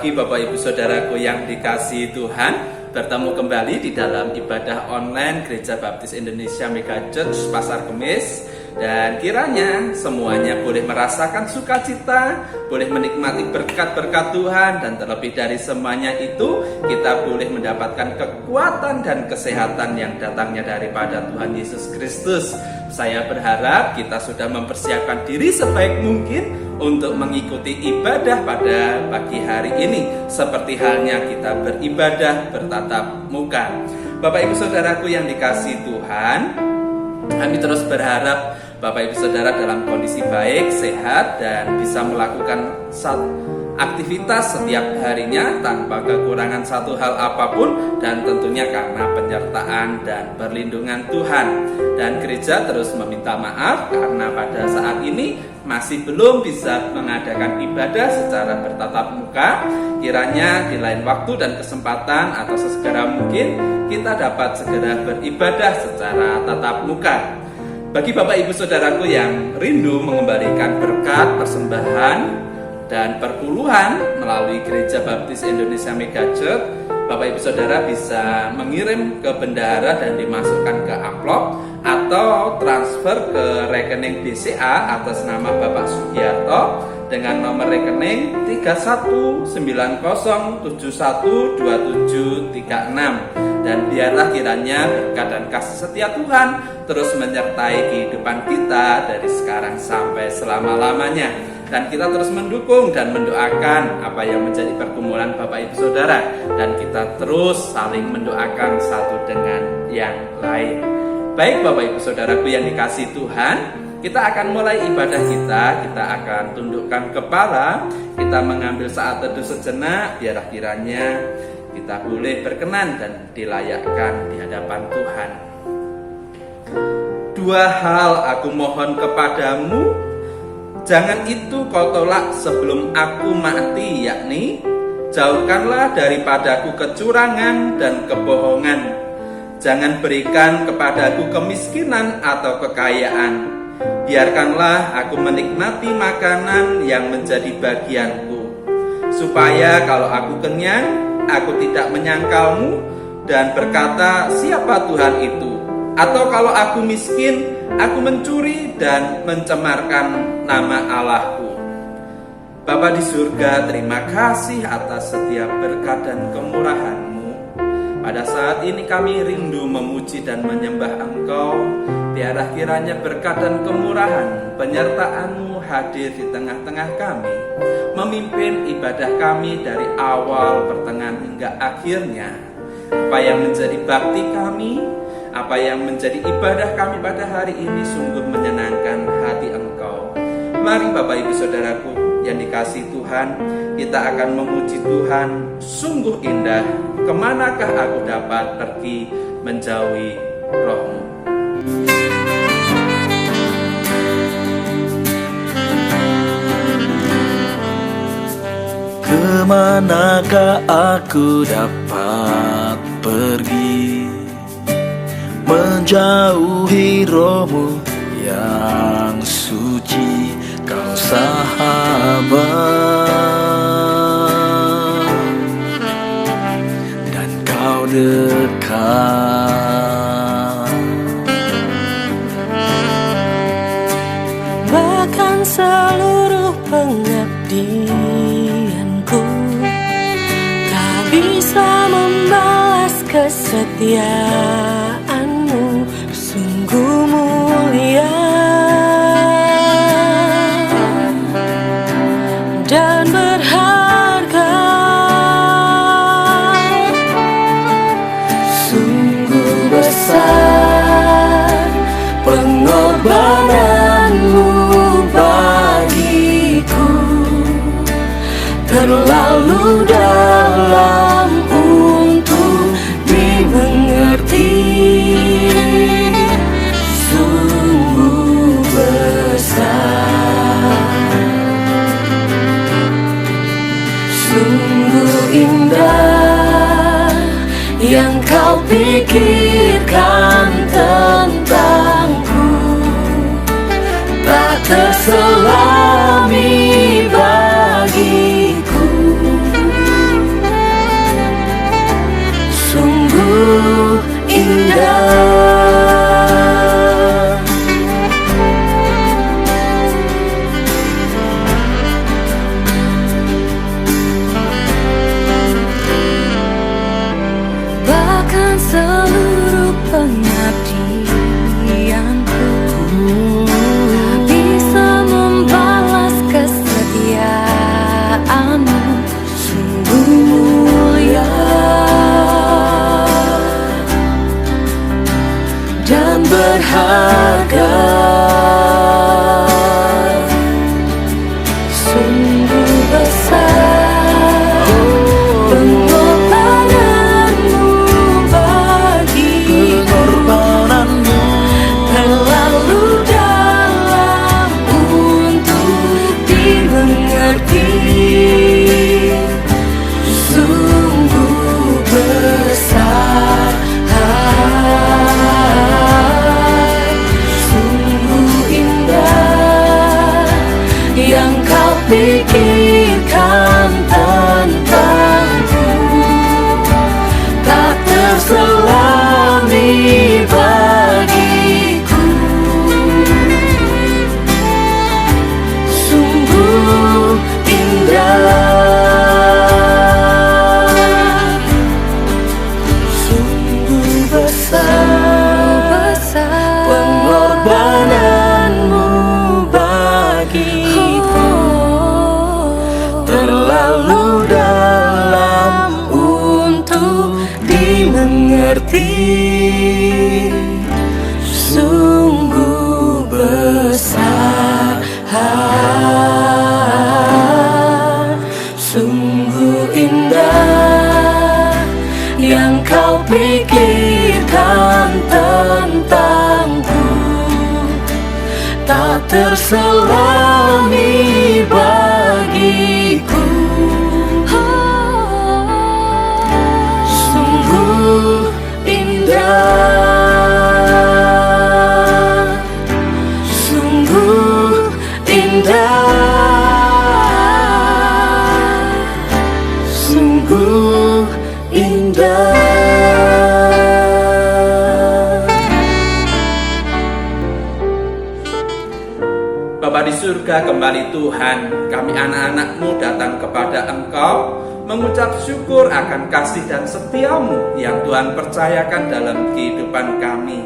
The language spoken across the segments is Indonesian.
pagi Bapak Ibu Saudaraku yang dikasihi Tuhan. Bertemu kembali di dalam ibadah online Gereja Baptis Indonesia Mega Church Pasar Kemis. Dan kiranya semuanya boleh merasakan sukacita, boleh menikmati berkat-berkat Tuhan. Dan terlebih dari semuanya itu, kita boleh mendapatkan kekuatan dan kesehatan yang datangnya daripada Tuhan Yesus Kristus. Saya berharap kita sudah mempersiapkan diri sebaik mungkin untuk mengikuti ibadah pada pagi hari ini, seperti halnya kita beribadah bertatap muka. Bapak Ibu Saudaraku yang dikasihi Tuhan, kami terus berharap Bapak Ibu Saudara dalam kondisi baik, sehat, dan bisa melakukan aktivitas setiap harinya tanpa kekurangan satu hal apapun, dan tentunya karena penyertaan dan perlindungan Tuhan. Dan gereja terus meminta maaf karena pada saat ini masih belum bisa mengadakan ibadah secara bertatap muka. Kiranya di lain waktu dan kesempatan atau sesegera mungkin kita dapat segera beribadah secara tatap muka. Bagi Bapak Ibu Saudaraku yang rindu mengembalikan berkat, persembahan, dan perpuluhan melalui Gereja Baptis Indonesia Mega Church, Bapak Ibu Saudara bisa mengirim ke bendahara dan dimasukkan ke amplop, atau transfer ke rekening BCA atas nama Bapak Sugiarto dengan nomor rekening 3190712736. Dan biarlah kiranya berkat dan kasih setia Tuhan terus menyertai kehidupan kita dari sekarang sampai selama-lamanya. Dan kita terus mendukung dan mendoakan apa yang menjadi pergumulan Bapak Ibu Saudara, dan kita terus saling mendoakan satu dengan yang lain. Baik Bapak Ibu Saudaraku yang dikasihi Tuhan, kita akan mulai ibadah kita. Kita akan tundukkan kepala, kita mengambil saat teduh sejenak. Biarlah kiranya kita boleh berkenan dan dilayakkan di hadapan Tuhan. Dua hal aku mohon kepadamu, jangan itu kau tolak sebelum aku mati, yakni jauhkanlah daripadaku kecurangan dan kebohongan. Jangan berikan kepadaku kemiskinan atau kekayaan. Biarkanlah aku menikmati makanan yang menjadi bagianku, supaya kalau aku kenyang, aku tidak menyangkalmu dan berkata, siapa Tuhan itu? Atau kalau aku miskin, aku mencuri dan mencemarkan nama Allahku. Bapa di surga, terima kasih atas setiap berkat dan kemurahan-Mu. Pada saat ini kami rindu memuji dan menyembah Engkau. Biarlah kiranya berkat dan kemurahan penyertaan-Mu hadir di tengah-tengah kami, memimpin ibadah kami dari awal, pertengahan hingga akhirnya. Apa yang menjadi bakti kami, apa yang menjadi ibadah kami pada hari ini sungguh menyenangkan hati Engkau. Mari Bapak Ibu Saudaraku yang dikasihi Tuhan, kita akan memuji Tuhan. Sungguh indah, kemanakah aku dapat pergi menjauhi Roh-Mu. Kemanakah aku dapat pergi menjauhi Roh-Mu yang suci, Kau sahabat dan Kau dekat. Bahkan seluruh pengabdianku tak bisa membalas kesetiaan-Mu, sungguh mulia dan berharga. Sungguh besar pengorbanan-Mu bagiku, terlalu dalam untuk dimengerti. Sungguh besar, sungguh indah yang Kau pikirkan tentangku, tak terselami bagiku. dan berharga. Sungguh besar pengorbananmu bagiku, terlalu dalam untuk dimengerti. Sungguh besar, sungguh indah yang kau pikirkan tentangku, tak terselami bagiku. Sungguh indah, sungguh besar pengorbananmu bagiku, terlalu dalam untuk dimengerti. Sungguh besar, sungguh indah yang kau pikirkan tentangku, tak terselami bagiku. Sungguh indah, sungguh indah, sungguh indah. Bapa di surga, kembali Tuhan, kami anak-anak-Mu datang kepada Engkau mengucap syukur akan kasih dan setia-Mu yang Tuhan percayakan dalam kehidupan kami.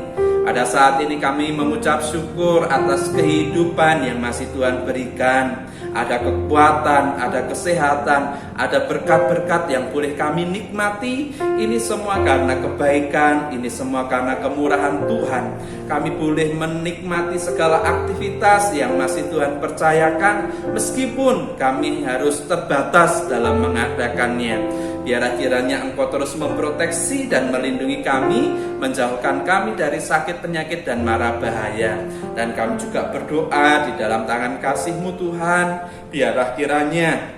Pada saat ini kami mengucap syukur atas kehidupan yang masih Tuhan berikan. Ada kekuatan, ada kesehatan, ada berkat-berkat yang boleh kami nikmati. Ini semua karena kebaikan, ini semua karena kemurahan Tuhan. Kami boleh menikmati segala aktivitas yang masih Tuhan percayakan, meskipun kami harus terbatas dalam mengadakannya. Biarlah kiranya Engkau terus memproteksi dan melindungi kami, menjauhkan kami dari sakit, penyakit, dan mara bahaya. Dan kami juga berdoa di dalam tangan kasih-Mu Tuhan, biarlah kiranya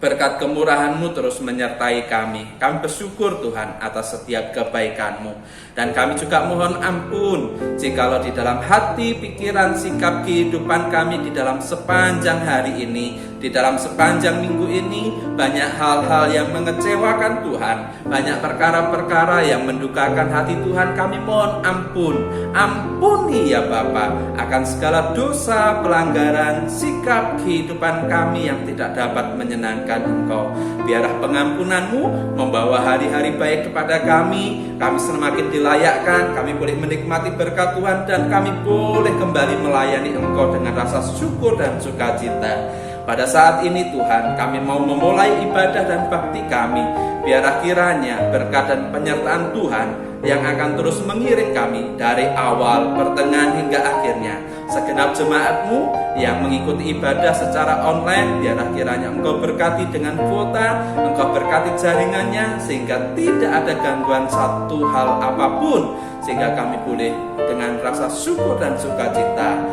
berkat kemurahan-Mu terus menyertai kami. Kami bersyukur Tuhan atas setiap kebaikan-Mu. Dan kami juga mohon ampun jikalau di dalam hati, pikiran, sikap kehidupan kami di dalam sepanjang hari ini, di dalam sepanjang minggu ini, banyak hal-hal yang mengecewakan Tuhan, banyak perkara-perkara yang mendukakan hati Tuhan. Kami mohon ampun. Ampuni ya Bapa akan segala dosa, pelanggaran, sikap kehidupan kami yang tidak dapat menyenangkan Engkau. Biarlah pengampunan-Mu membawa hari-hari baik kepada kami semakin dilayakkan, kami boleh menikmati berkat Tuhan, dan kami boleh kembali melayani Engkau dengan rasa syukur dan sukacita. Pada saat ini Tuhan, kami mau memulai ibadah dan bakti kami. Biarlah kiranya berkat dan penyertaan Tuhan yang akan terus mengiring kami dari awal, pertengahan, hingga akhirnya. Segenap jemaat-Mu yang mengikuti ibadah secara online, biarlah kiranya Engkau berkati dengan kuota, Engkau berkati jaringannya, sehingga tidak ada gangguan satu hal apapun, sehingga kami boleh dengan rasa syukur dan sukacita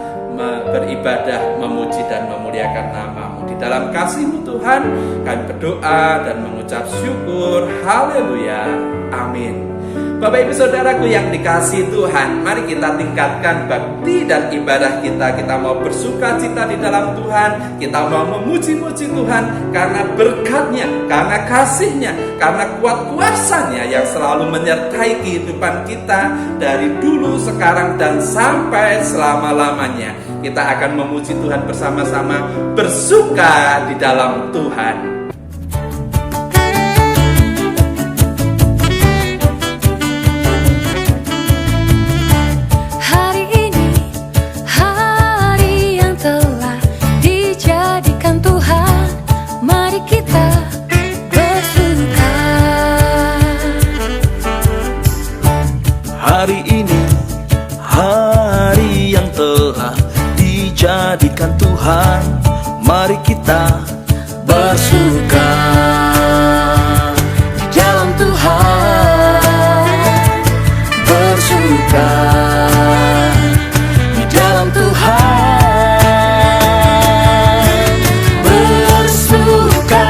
beribadah, memuji dan memuliakan nama-Mu. Di dalam kasih-Mu Tuhan, kami berdoa dan mengucap syukur. Haleluya. Amin. Bapak Ibu Saudaraku yang dikasihi Tuhan, mari kita tingkatkan bakti dan ibadah kita. Kita mau bersukacita di dalam Tuhan, kita mau memuji-muji Tuhan karena berkat-Nya, karena kasih-Nya, karena kuat kuasa-Nya yang selalu menyertai kehidupan kita dari dulu, sekarang, dan sampai selama-lamanya. Kita akan memuji Tuhan bersama-sama, bersuka di dalam Tuhan. Hari ini hari yang telah dijadikan Tuhan. Mari kita bersuka di dalam Tuhan, bersuka di dalam Tuhan, bersuka,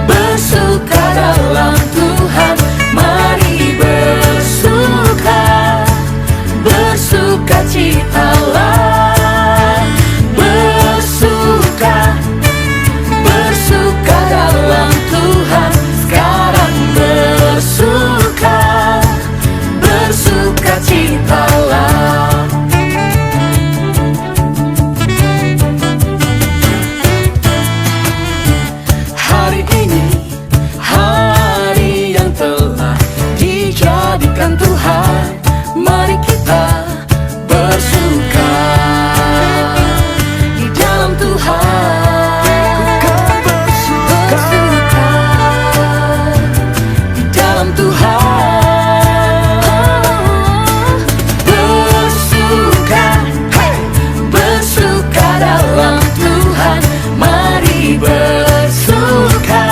bersuka dalam Tuhan. Mari bersuka, bersuka citalah, bersuka, bersuka dalam Tuhan. Sekarang bersuka, bersuka citalah. Hari ini, hari yang telah dijadikan Tuhan. Mari kita bersuka di dalam Tuhan, bersuka di dalam Tuhan, bersuka, bersuka dalam Tuhan. Mari bersuka,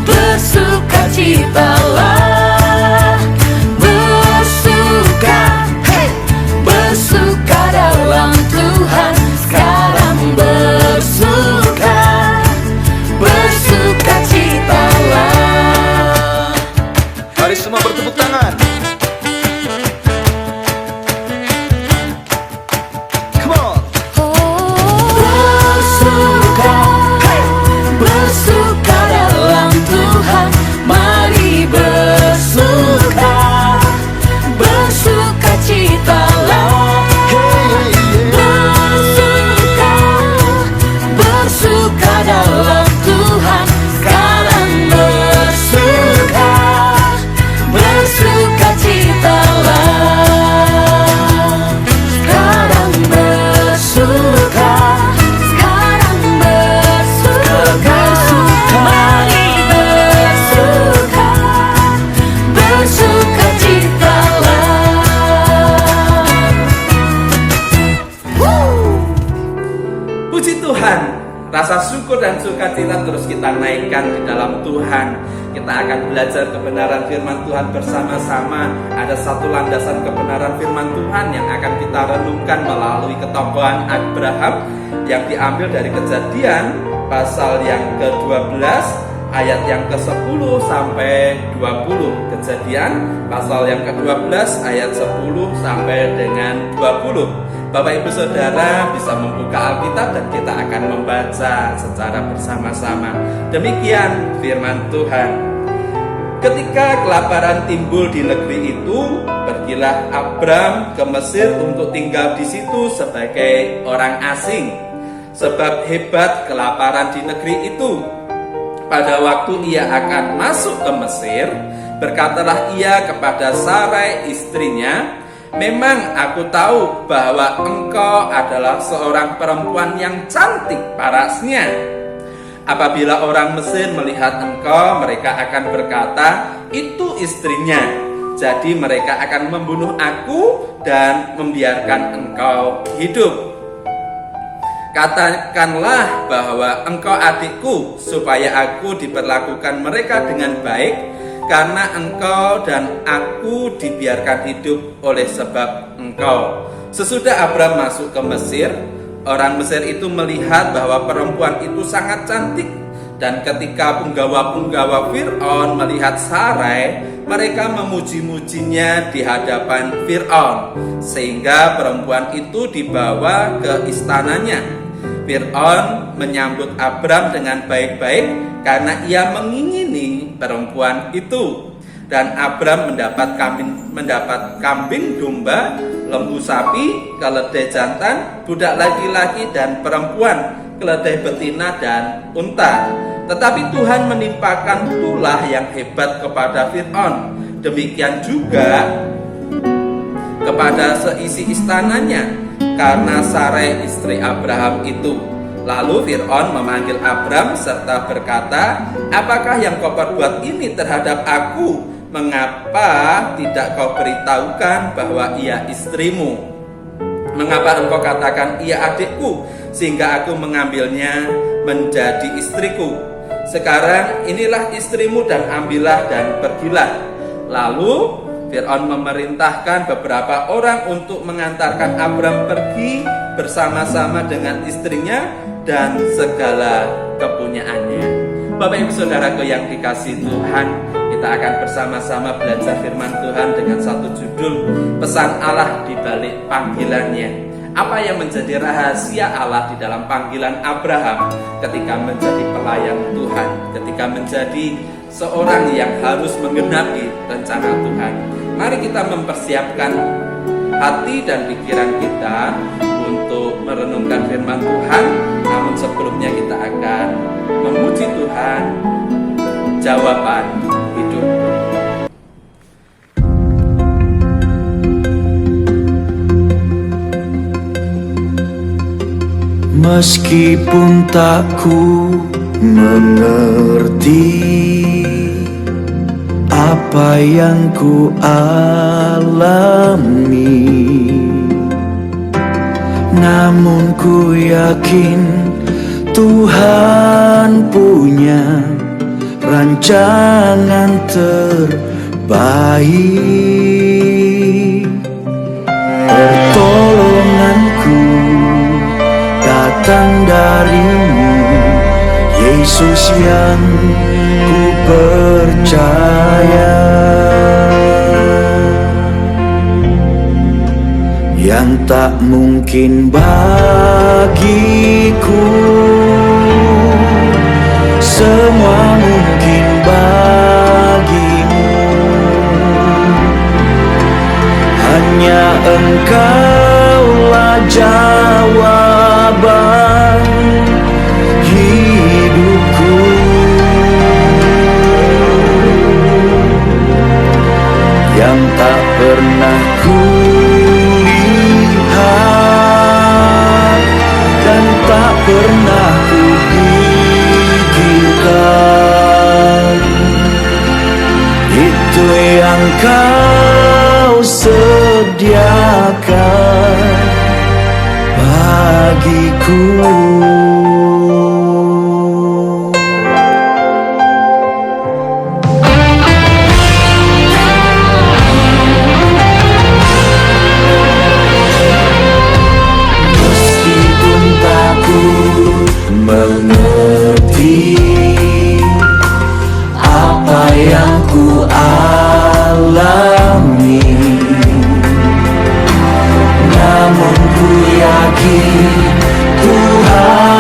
bersuka citalah, bersuka, bersuka dalam Tuhan. Sekarang bersuka, bersuka citalah. Mari semua bertepuk tangan. Come on. Bersuka, bersuka dalam Tuhan. Mari bersuka, bersuka citalah, bersuka, bersuka dalam Tuhan. Sekarang bersuka, bersuka citalah. Sekarang bersuka, sekarang bersuka. Mari bersuka, bersuka citalah. Puji Tuhan, rasa syukur dan sukacita terus kita naikkan di dalam Tuhan. Kita akan belajar kebenaran firman Tuhan bersama-sama. Ada satu landasan kebenaran firman Tuhan yang akan kita renungkan melalui ketokohan Abraham yang diambil dari Kejadian pasal yang ke-12 ayat yang ke-10 sampai 20. Kejadian pasal yang ke-12 ayat 10 sampai dengan 20. Bapak Ibu Saudara bisa membuka Alkitab dan kita akan membaca secara bersama-sama. Demikian firman Tuhan. Ketika kelaparan timbul di negeri itu, pergilah Abram ke Mesir untuk tinggal di situ sebagai orang asing. Sebab hebat kelaparan di negeri itu. Pada waktu ia akan masuk ke Mesir, berkatalah ia kepada Sarai istrinya, "Memang aku tahu bahwa engkau adalah seorang perempuan yang cantik parasnya. Apabila orang Mesir melihat engkau, mereka akan berkata, itu istrinya. Jadi mereka akan membunuh aku dan membiarkan engkau hidup. Katakanlah bahwa engkau adikku, supaya aku diperlakukan mereka dengan baik, karena engkau dan aku dibiarkan hidup oleh sebab engkau." Sesudah Abram masuk ke Mesir, orang Mesir itu melihat bahwa perempuan itu sangat cantik. Dan ketika penggawa-penggawa Fir'aun melihat Sarai, mereka memuji-mujinya di hadapan Fir'aun, sehingga perempuan itu dibawa ke istananya. Fir'aun menyambut Abram dengan baik-baik karena ia mengingini perempuan itu. Dan Abram mendapat kambing domba, lembu sapi, keledai jantan, budak laki-laki dan perempuan, keledai betina dan unta. Tetapi Tuhan menimpakan tulah yang hebat kepada Fir'aun. Demikian juga kepada seisi istananya, karena Sarai istri Abraham itu. Lalu Fir'aun memanggil Abram serta berkata, "Apakah yang kau perbuat ini terhadap aku mengapa tidak kau beritahukan bahwa ia istrimu? Mengapa engkau katakan ia adikku, sehingga aku mengambilnya menjadi istriku? Sekarang inilah istrimu dan ambillah dan pergilah. Lalu Fir'aun memerintahkan beberapa orang untuk mengantarkan Abram pergi bersama-sama dengan istrinya dan segala kepunyaannya. Bapak Ibu Saudaraku yang dikasihi Tuhan, kita akan bersama-sama belajar firman Tuhan dengan satu judul, pesan Allah di balik panggilannya. Apa yang menjadi rahasia Allah di dalam panggilan Abraham ketika menjadi pelayan Tuhan, ketika menjadi seorang yang harus menggenapi rencana Tuhan. Mari kita mempersiapkan hati dan pikiran kita untuk merenungkan firman Tuhan. Namun sebelumnya kita akan memuji Tuhan, jawaban hidup. Meskipun tak ku mengerti apa yang ku alami, namun ku yakin Tuhan punya rancangan terbaik. Pertolonganku datang darimu, Yesus yang ku percaya, yang tak mungkin bagiku, semua mungkin bagimu. Hanya Engkaulah jawaban hidupku. Yang tak pernah ku lihat dan tak pernah ku pikirkan, itu yang Kau sediakan bagiku. Meskipun tak ku mengerti apa yang ku alami, namun ku yakin Tuhan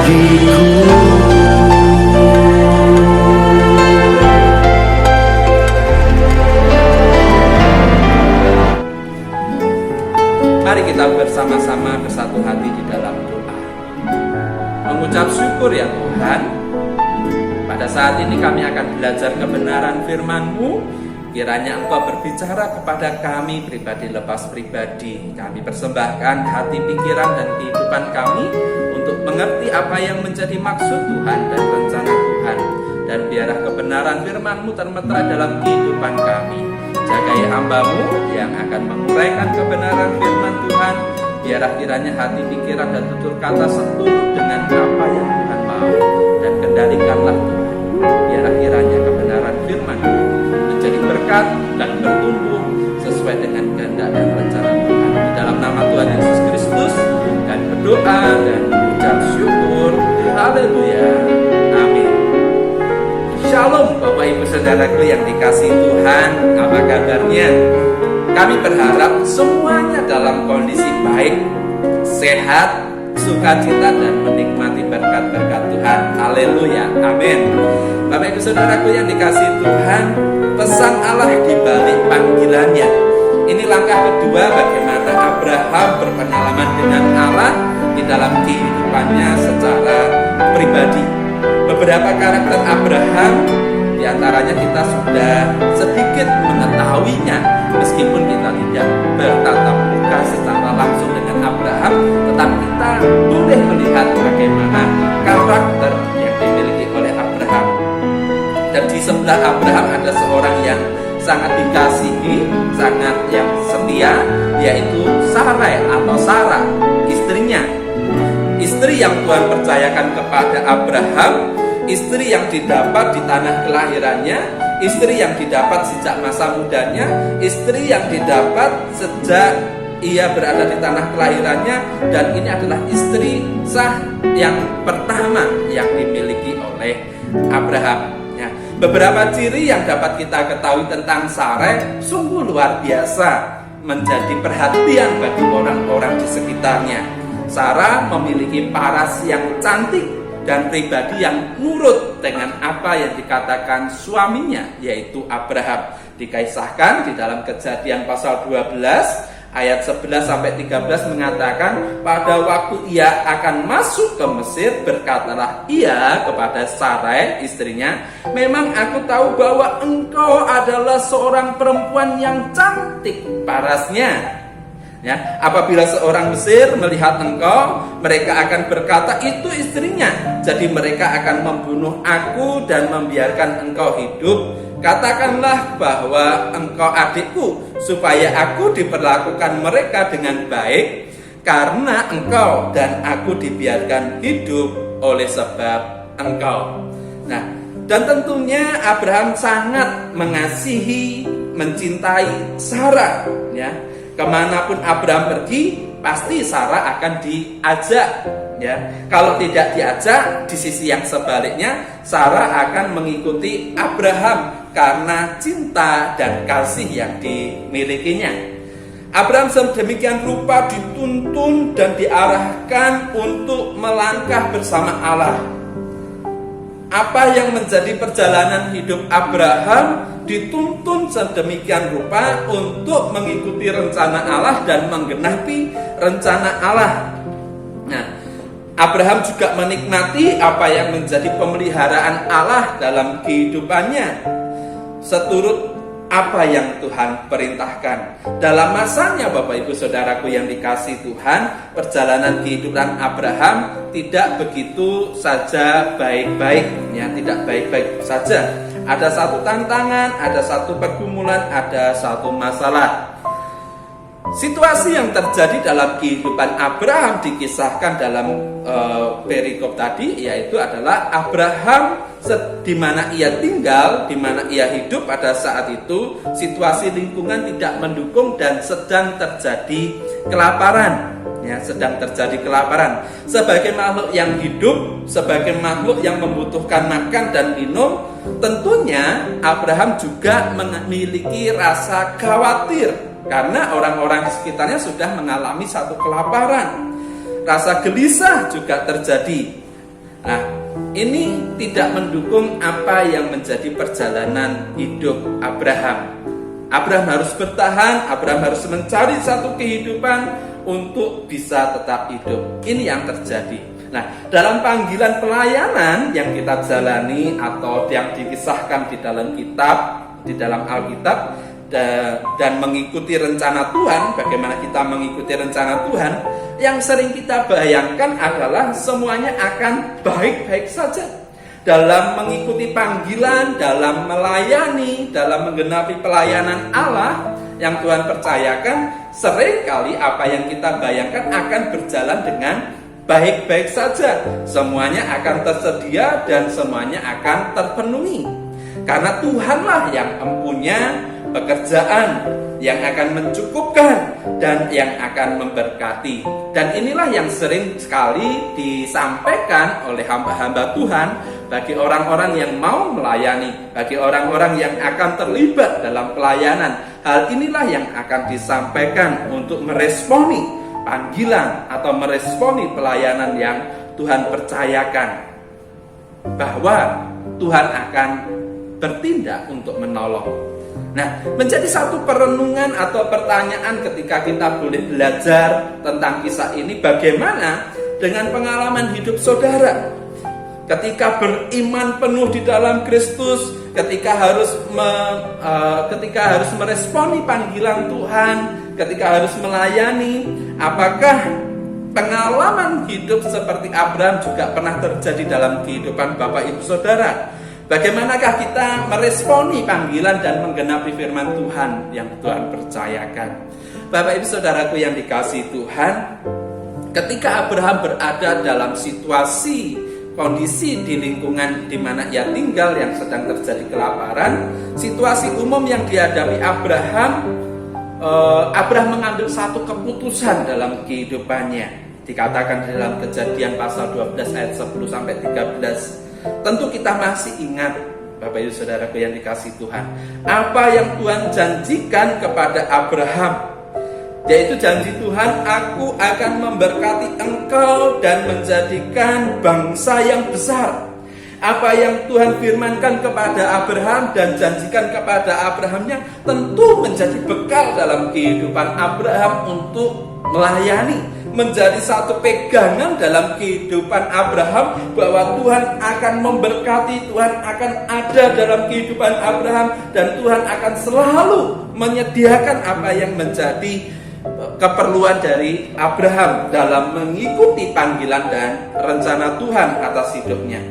bagiku. Mari kita bersama-sama bersatu hati di dalam doa. Mengucap syukur ya Tuhan. Pada saat ini kami akan belajar kebenaran firman-Mu. Kiranya Engkau berbicara kepada kami pribadi lepas pribadi. Kami persembahkan hati, pikiran, dan kehidupan kami untuk mengerti apa yang menjadi maksud Tuhan dan rencana Tuhan. Dan biarlah kebenaran firman-Mu termetra dalam kehidupan kami. Jagai hamba-Mu yang akan menguraikan kebenaran firman Tuhan. Biarlah kiranya hati, pikiran, dan tutur kata seturut dengan apa yang Tuhan mau. Dan kendalikanlah Tuhan. Biarlah kiranya kebenaran firman menjadi berkat dan bertumbuh sesuai dengan kehendak dan rencana Tuhan. Di dalam nama Tuhan Yesus Kristus dan berdoa dan mengucap syukur. Haleluya. Amin. Shalom Bapak Ibu Saudaraku yang dikasihi Tuhan. Apa kabarnya? Kami berharap semuanya dalam kondisi baik, sehat, sukacita, dan menikmati berkat-berkat Tuhan. Haleluya. Amin. Bapak Ibu Saudaraku yang dikasihi Tuhan, pesan Allah di balik panggilannya. Ini langkah kedua bagaimana Abraham berpengalaman dengan Allah di dalam kehidupannya secara pribadi. Beberapa karakter Abraham diantaranya kita sudah sedikit mengetahuinya, meskipun kita tidak bertatap muka secara langsung dengan Abraham, tetapi kita boleh melihat bagaimana karakter yang dimiliki oleh Abraham. Dan di sebelah Abraham ada seorang yang sangat dikasihi, sangat yang setia, yaitu Sarai atau Sarah, istrinya. Istri yang Tuhan percayakan kepada Abraham, istri yang didapat di tanah kelahirannya, istri yang didapat sejak masa mudanya, istri yang didapat sejak ia berada di tanah kelahirannya, dan ini adalah istri sah yang pertama yang dimiliki oleh Abraham. Ya, beberapa ciri yang dapat kita ketahui tentang Sarai sungguh luar biasa, menjadi perhatian bagi orang-orang di sekitarnya. Sarah memiliki paras yang cantik dan pribadi yang nurut dengan apa yang dikatakan suaminya, yaitu Abraham. Dikisahkan di dalam Kejadian pasal 12 ayat 11-13 mengatakan, pada waktu ia akan masuk ke Mesir, berkatalah ia kepada Sarai istrinya, memang aku tahu bahwa engkau adalah seorang perempuan yang cantik parasnya. Ya, apabila seorang Mesir melihat engkau, mereka akan berkata itu istrinya. Jadi mereka akan membunuh aku dan membiarkan engkau hidup. Katakanlah bahwa engkau adikku, supaya aku diperlakukan mereka dengan baik, karena engkau dan aku dibiarkan hidup oleh sebab engkau. Nah, dan tentunya Abraham sangat mengasihi, mencintai Sarah. Ya, kemanapun Abraham pergi, pasti Sarah akan diajak. Ya, kalau tidak diajak, di sisi yang sebaliknya, Sarah akan mengikuti Abraham karena cinta dan kasih yang dimilikinya. Abraham sedemikian rupa dituntun dan diarahkan untuk melangkah bersama Allah. Apa yang menjadi perjalanan hidup Abraham dituntun sedemikian rupa untuk mengikuti rencana Allah dan menggenapi rencana Allah. Nah, Abraham juga menikmati apa yang menjadi pemeliharaan Allah dalam kehidupannya, seturut apa yang Tuhan perintahkan. Dalam masanya Bapak Ibu Saudaraku yang dikasihi Tuhan, perjalanan kehidupan Abraham tidak begitu saja baik-baik, ya, tidak baik-baik saja. Ada satu tantangan, ada satu pergumulan, ada satu masalah. Situasi yang terjadi dalam kehidupan Abraham dikisahkan dalam perikop tadi, yaitu adalah Abraham di mana ia tinggal, di mana ia hidup pada saat itu, situasi lingkungan tidak mendukung dan sedang terjadi kelaparan. Ya, sedang terjadi kelaparan. Sebagai makhluk yang hidup, sebagai makhluk yang membutuhkan makan dan minum, tentunya Abraham juga memiliki rasa khawatir karena orang-orang di sekitarnya sudah mengalami satu kelaparan. Rasa gelisah juga terjadi. Nah, ini tidak mendukung apa yang menjadi perjalanan hidup Abraham. Abraham harus bertahan, Abraham harus mencari satu kehidupan untuk bisa tetap hidup. Ini yang terjadi. Nah, dalam panggilan pelayanan yang kita jalani atau yang dikisahkan di dalam kitab, di dalam Alkitab, dan mengikuti rencana Tuhan, bagaimana kita mengikuti rencana Tuhan, yang sering kita bayangkan adalah semuanya akan baik-baik saja. Dalam mengikuti panggilan, dalam melayani, dalam menggenapi pelayanan Allah yang Tuhan percayakan, seringkali apa yang kita bayangkan akan berjalan dengan baik-baik saja. Semuanya akan tersedia dan semuanya akan terpenuhi. Karena Tuhanlah yang mempunyai pekerjaan yang akan mencukupkan dan yang akan memberkati. Dan inilah yang sering sekali disampaikan oleh hamba-hamba Tuhan bagi orang-orang yang mau melayani, bagi orang-orang yang akan terlibat dalam pelayanan. Hal inilah yang akan disampaikan untuk meresponi panggilan atau meresponi pelayanan yang Tuhan percayakan, bahwa Tuhan akan bertindak untuk menolong. Nah, menjadi satu perenungan atau pertanyaan ketika kita boleh belajar tentang kisah ini, bagaimana dengan pengalaman hidup saudara ketika beriman penuh di dalam Kristus, ketika harus meresponi panggilan Tuhan, ketika harus melayani. Apakah pengalaman hidup seperti Abraham juga pernah terjadi dalam kehidupan Bapak Ibu Saudara? Bagaimanakah kita meresponi panggilan dan menggenapi firman Tuhan yang Tuhan percayakan? Bapak Ibu Saudaraku yang dikasihi Tuhan, ketika Abraham berada dalam situasi kondisi di lingkungan di mana ia tinggal yang sedang terjadi kelaparan, situasi umum yang dihadapi Abraham mengambil satu keputusan dalam kehidupannya. Dikatakan dalam Kejadian pasal 12 ayat 10 sampai 13. Tentu kita masih ingat, Bapak Ibu Saudaraku yang dikasihi Tuhan, apa yang Tuhan janjikan kepada Abraham, yaitu janji Tuhan, aku akan memberkati engkau dan menjadikan bangsa yang besar. Apa yang Tuhan firmankan kepada Abraham dan janjikan kepada Abrahamnya tentu menjadi bekal dalam kehidupan Abraham untuk melayani, menjadi satu pegangan dalam kehidupan Abraham bahwa Tuhan akan memberkati, Tuhan akan ada dalam kehidupan Abraham, dan Tuhan akan selalu menyediakan apa yang menjadi keperluan dari Abraham dalam mengikuti panggilan dan rencana Tuhan atas hidupnya.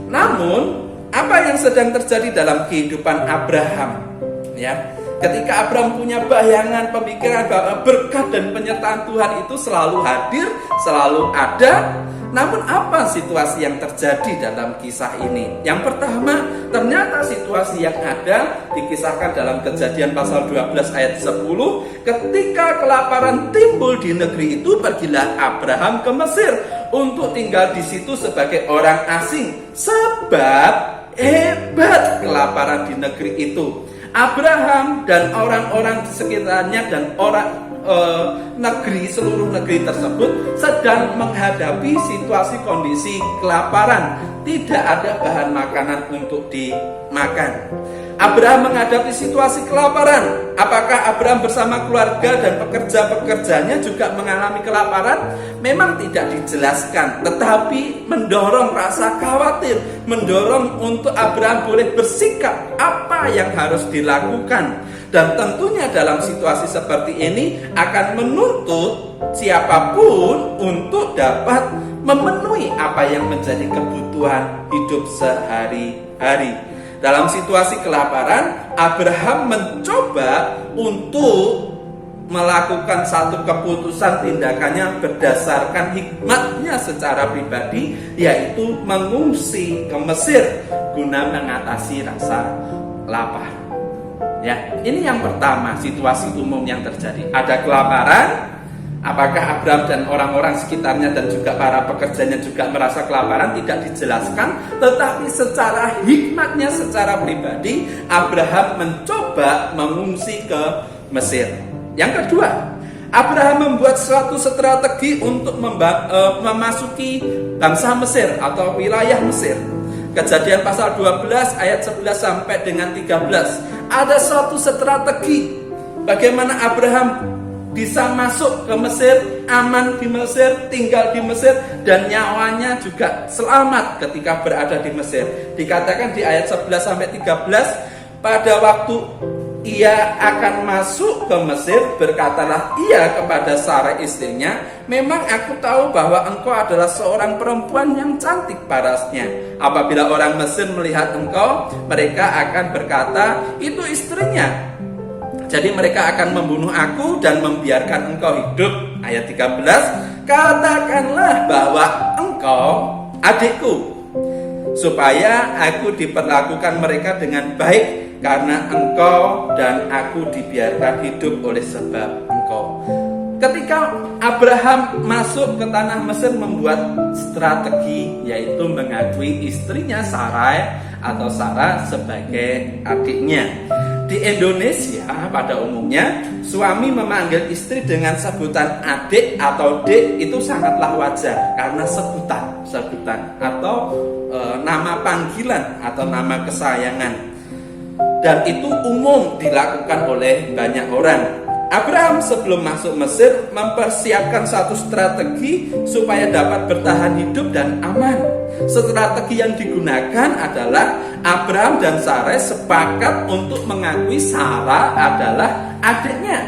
Namun, apa yang sedang terjadi dalam kehidupan Abraham? Ya, ketika Abraham punya bayangan, pemikiran bahwa berkat dan penyertaan Tuhan itu selalu hadir, selalu ada. Namun apa situasi yang terjadi dalam kisah ini? Yang pertama, ternyata situasi yang ada dikisahkan dalam Kejadian pasal 12 ayat 10. Ketika kelaparan timbul di negeri itu, pergilah Abraham ke Mesir untuk tinggal di situ sebagai orang asing, sebab hebat kelaparan di negeri itu. Abraham dan orang-orang di sekitarnya dan seluruh negeri tersebut sedang menghadapi situasi kondisi kelaparan. Tidak ada bahan makanan untuk dimakan. Abraham menghadapi situasi kelaparan. Apakah Abraham bersama keluarga dan pekerja-pekerjanya juga mengalami kelaparan? Memang tidak dijelaskan, tetapi mendorong rasa khawatir, mendorong untuk Abraham boleh bersikap apa yang harus dilakukan. Dan tentunya dalam situasi seperti ini akan menuntut siapapun untuk dapat memenuhi apa yang menjadi kebutuhan hidup sehari-hari. Dalam situasi kelaparan, Abraham mencoba untuk melakukan satu keputusan tindakannya berdasarkan hikmatnya secara pribadi, yaitu mengungsi ke Mesir guna mengatasi rasa lapar. Ya, ini yang pertama, situasi umum yang terjadi. Ada kelaparan. Apakah Abraham dan orang-orang sekitarnya dan juga para pekerjanya juga merasa kelaparan? Tidak dijelaskan. Tetapi secara hikmatnya, secara pribadi, Abraham mencoba mengungsi ke Mesir. Yang kedua, Abraham membuat suatu strategi untuk memasuki bangsa Mesir atau wilayah Mesir. Kejadian pasal 12 ayat 11 sampai dengan 13. Ada suatu strategi bagaimana Abraham bisa masuk ke Mesir, aman di Mesir, tinggal di Mesir, dan nyawanya juga selamat ketika berada di Mesir. Dikatakan di ayat 11 sampai 13, pada waktu ia akan masuk ke Mesir, berkatalah ia kepada Sarai istrinya, memang aku tahu bahwa engkau adalah seorang perempuan yang cantik parasnya. Apabila orang Mesir melihat engkau, mereka akan berkata, itu istrinya. Jadi mereka akan membunuh aku dan membiarkan engkau hidup. Ayat 13, katakanlah bahwa engkau adikku, supaya aku diperlakukan mereka dengan baik, karena engkau dan aku dibiarkan hidup oleh sebab engkau. Ketika Abraham masuk ke tanah Mesir, membuat strategi, yaitu mengakui istrinya Sarai atau Sarah sebagai adiknya. Di Indonesia pada umumnya, suami memanggil istri dengan sebutan adik atau dek itu sangatlah wajar, karena sebutan atau nama panggilan atau nama kesayangan. Dan itu umum dilakukan oleh banyak orang. Abraham sebelum masuk Mesir mempersiapkan satu strategi supaya dapat bertahan hidup dan aman. Strategi yang digunakan adalah Abraham dan Sarai sepakat untuk mengakui Sarah adalah adiknya.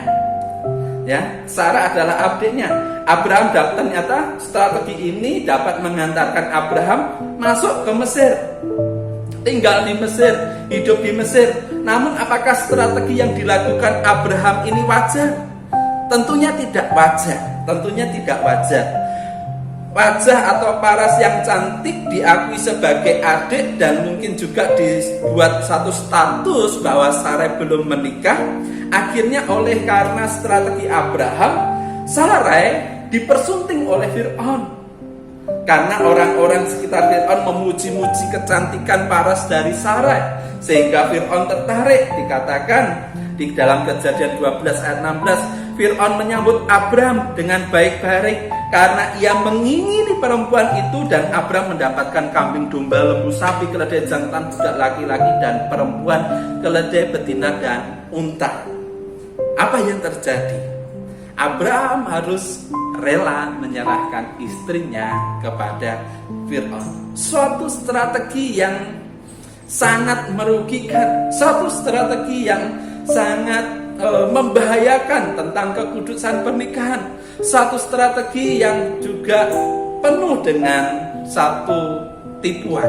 Ya, Sarah adalah adiknya. Abraham ternyata strategi ini dapat mengantarkan Abraham masuk ke Mesir, tinggal di Mesir, hidup di Mesir. Namun apakah strategi yang dilakukan Abraham ini wajar? Tentunya tidak wajar. Wajah atau paras yang cantik diakui sebagai adik, dan mungkin juga dibuat satu status bahwa Sarai belum menikah. Akhirnya karena strategi Abraham, Sarai dipersunting oleh Fir'aun. Karena orang-orang sekitar Fir'aun memuji-muji kecantikan paras dari Sarai, sehingga Fir'aun tertarik. Dikatakan di dalam Kejadian 12 ayat 16, Fir'aun menyambut Abraham dengan baik-baik karena ia mengingini perempuan itu, dan Abraham mendapatkan kambing domba, lembu, sapi, keledai jantan, budak laki-laki, dan perempuan, keledai betina, dan unta. Apa yang terjadi? Abraham harus rela menyerahkan istrinya kepada Fir'aun. Suatu strategi yang sangat merugikan, suatu strategi yang sangat membahayakan tentang kekudusan pernikahan, satu strategi yang juga penuh dengan satu tipuan.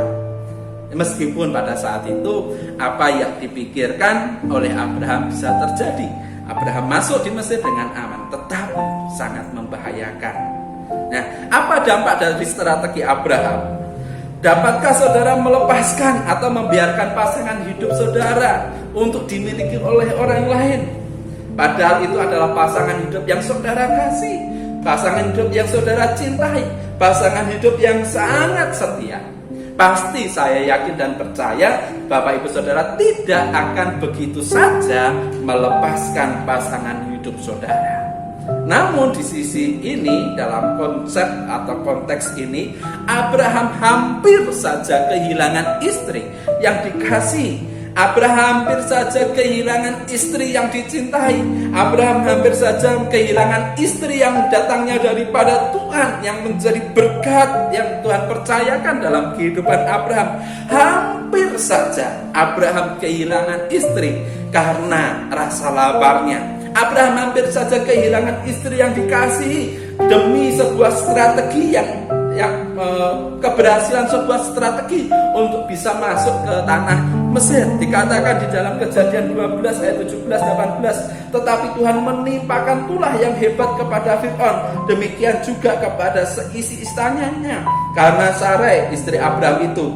Meskipun pada saat itu apa yang dipikirkan oleh Abraham bisa terjadi, Abraham masuk di Mesir dengan aman, tetapi sangat membahayakan. Nah, apa dampak dari strategi Abraham? Dapatkah saudara melepaskan atau membiarkan pasangan hidup saudara untuk dimiliki oleh orang lain? Padahal itu adalah pasangan hidup yang saudara kasih, pasangan hidup yang saudara cintai, pasangan hidup yang sangat setia. Pasti saya yakin dan percaya Bapak Ibu Saudara tidak akan begitu saja melepaskan pasangan hidup saudara. Namun di sisi ini, dalam konsep atau konteks ini, Abraham hampir saja kehilangan istri yang dikasih. Abraham hampir saja kehilangan istri yang dicintai. Abraham hampir saja kehilangan istri yang datangnya daripada Tuhan, yang menjadi berkat yang Tuhan percayakan dalam kehidupan Abraham. Hampir saja Abraham kehilangan istri karena rasa laparnya. Abraham hampir saja kehilangan istri yang dikasihi demi sebuah strategi yang keberhasilan sebuah strategi untuk bisa masuk ke tanah Mesir. Dikatakan di dalam Kejadian 12 ayat 17-18, tetapi Tuhan menimpakan tulah yang hebat kepada Fir'aun, demikian juga kepada seisi istananya, karena Sarai istri Abraham itu.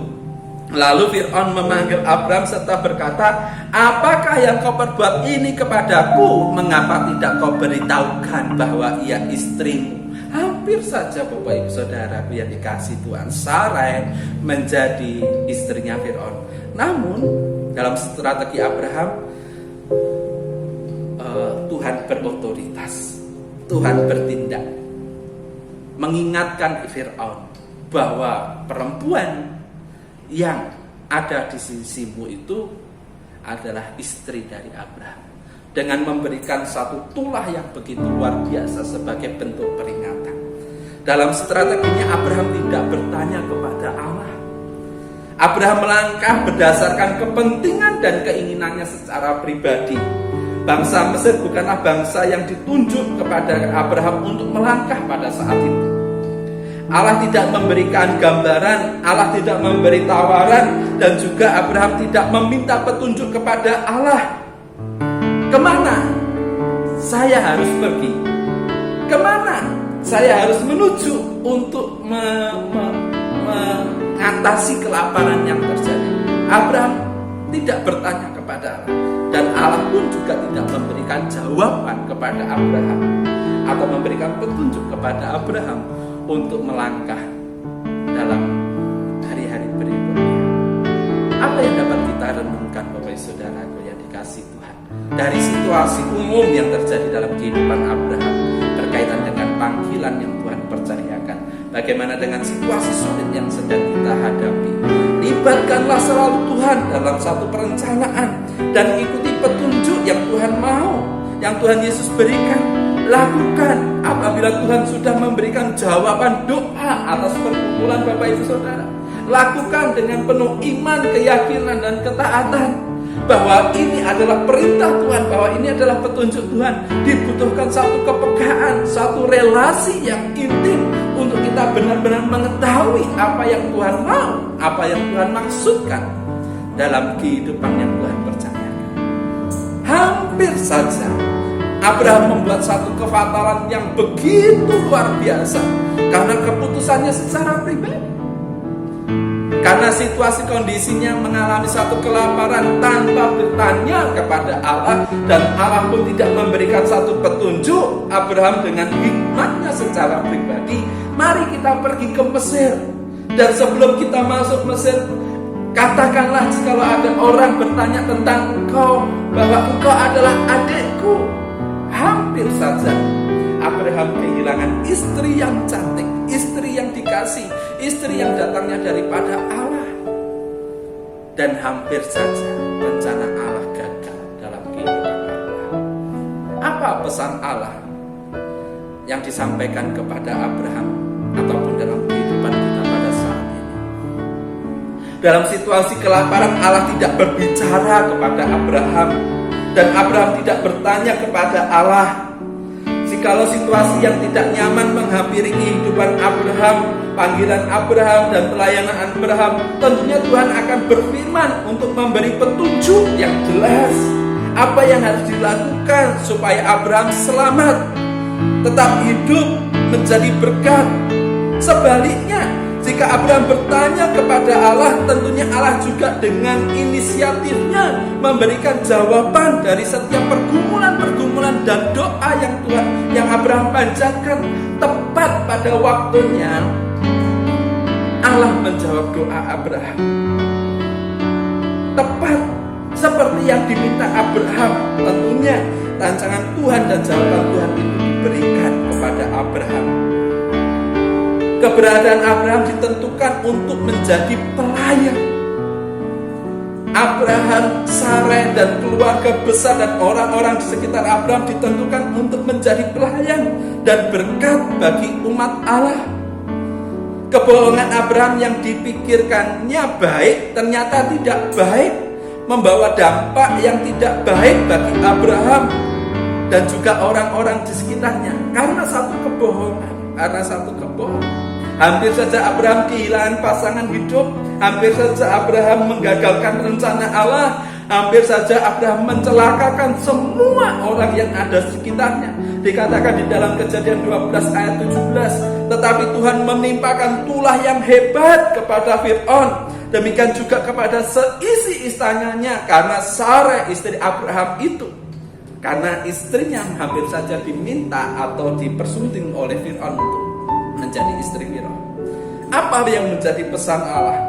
Lalu Fir'aun memanggil Abraham serta berkata, apakah yang kau perbuat ini kepadaku? Mengapa tidak kau beritahukan bahwa ia istrimu? Hampir saja Bapak Ibu Saudaraku yang dikasih Tuhan, Sarai menjadi istrinya Fir'aun. Namun dalam strategi Abraham, Tuhan berotoritas. Tuhan bertindak, mengingatkan Fir'aun bahwa perempuan yang ada di sisimu itu adalah istri dari Abraham, dengan memberikan satu tulah yang begitu luar biasa sebagai bentuk peringatan. Dalam strateginya Abraham tidak bertanya kepada Allah. Abraham melangkah berdasarkan kepentingan dan keinginannya secara pribadi. Bangsa Mesir bukanlah bangsa yang ditunjuk kepada Abraham untuk melangkah pada saat itu. Allah tidak memberikan gambaran, Allah tidak memberi tawaran, dan juga Abraham tidak meminta petunjuk kepada Allah. Kemana saya harus pergi? Kemana saya harus menuju untuk mengatasi kelaparan yang terjadi? Abraham tidak bertanya kepada Allah, dan Allah pun juga tidak memberikan jawaban kepada Abraham atau memberikan petunjuk kepada Abraham untuk melangkah dalam hari-hari berikutnya. Apa yang dapat kita renungkan, Bapak Saudaraku yang dikasihi Tuhan, dari situasi umum yang terjadi dalam kehidupan Abraham berkaitan dengan panggilan yang Tuhan percayakan? Bagaimana dengan situasi sulit yang sedang kita hadapi? Libatkanlah selalu Tuhan dalam satu perencanaan dan ikuti petunjuk yang Tuhan mau, yang Tuhan Yesus berikan. Lakukan apabila Tuhan sudah memberikan jawaban doa atas perkumpulan Bapak Ibu Saudara. Lakukan dengan penuh iman, keyakinan, dan ketaatan bahwa ini adalah perintah Tuhan, bahwa ini adalah petunjuk Tuhan. Dibutuhkan satu kepekaan, satu relasi yang intim untuk kita benar-benar mengetahui apa yang Tuhan mau, apa yang Tuhan maksudkan dalam kehidupan yang Tuhan percayakan. Hampir saja Abraham membuat satu kefatalan yang begitu luar biasa karena keputusannya secara pribadi. Karena situasi kondisinya mengalami satu kelaparan tanpa bertanya kepada Allah, dan Allah pun tidak memberikan satu petunjuk. Abraham dengan hikmatnya secara pribadi, mari kita pergi ke Mesir. Dan sebelum kita masuk Mesir, katakanlah jikalau ada orang bertanya tentang engkau, bahwa engkau adalah adikku. Hampir saja Abraham kehilangan istri yang cantik, istri yang dikasih, istri yang datangnya daripada Allah. Dan hampir saja rencana Allah gagal dalam kehidupan Abraham. Apa pesan Allah yang disampaikan kepada Abraham ataupun dalam kehidupan kita pada saat ini? Dalam situasi kelaparan, Allah tidak berbicara kepada Abraham, dan Abraham tidak bertanya kepada Allah. Jikalau situasi yang tidak nyaman menghampiri kehidupan Abraham, panggilan Abraham, dan pelayanan Abraham, tentunya Tuhan akan berfirman untuk memberi petunjuk yang jelas apa yang harus dilakukan supaya Abraham selamat, tetap hidup, menjadi berkat. Sebaliknya, jika Abraham bertanya kepada Allah, tentunya Allah juga dengan inisiatifnya memberikan jawaban dari setiap pergumulan-pergumulan dan doa yang Abraham panjatkan. Tepat pada waktunya Allah menjawab doa Abraham. Tepat seperti yang diminta Abraham. Tentunya rancangan Tuhan dan jawaban Tuhan itu diberikan kepada Abraham. Keberadaan Abraham ditentukan untuk menjadi pelayan. Abraham, Sarai, dan keluarga besar dan orang-orang di sekitar Abraham ditentukan untuk menjadi pelayan dan berkat bagi umat Allah. Kebohongan Abraham yang dipikirkannya baik ternyata tidak baik, membawa dampak yang tidak baik bagi Abraham dan juga orang-orang di sekitarnya karena satu kebohongan. Hampir saja Abraham kehilangan pasangan hidup. Hampir saja Abraham menggagalkan rencana Allah. Hampir saja Abraham mencelakakan semua orang yang ada di sekitarnya. Dikatakan di dalam Kejadian 12 ayat 17, tetapi Tuhan menimpakan tulah yang hebat kepada Fir'aun, demikian juga kepada seisi istananya, karena Sarai istri Abraham itu, karena istrinya hampir saja diminta atau dipersunting oleh Fir'aun untuk menjadi istri Fir'aun. Apa yang menjadi pesan Allah?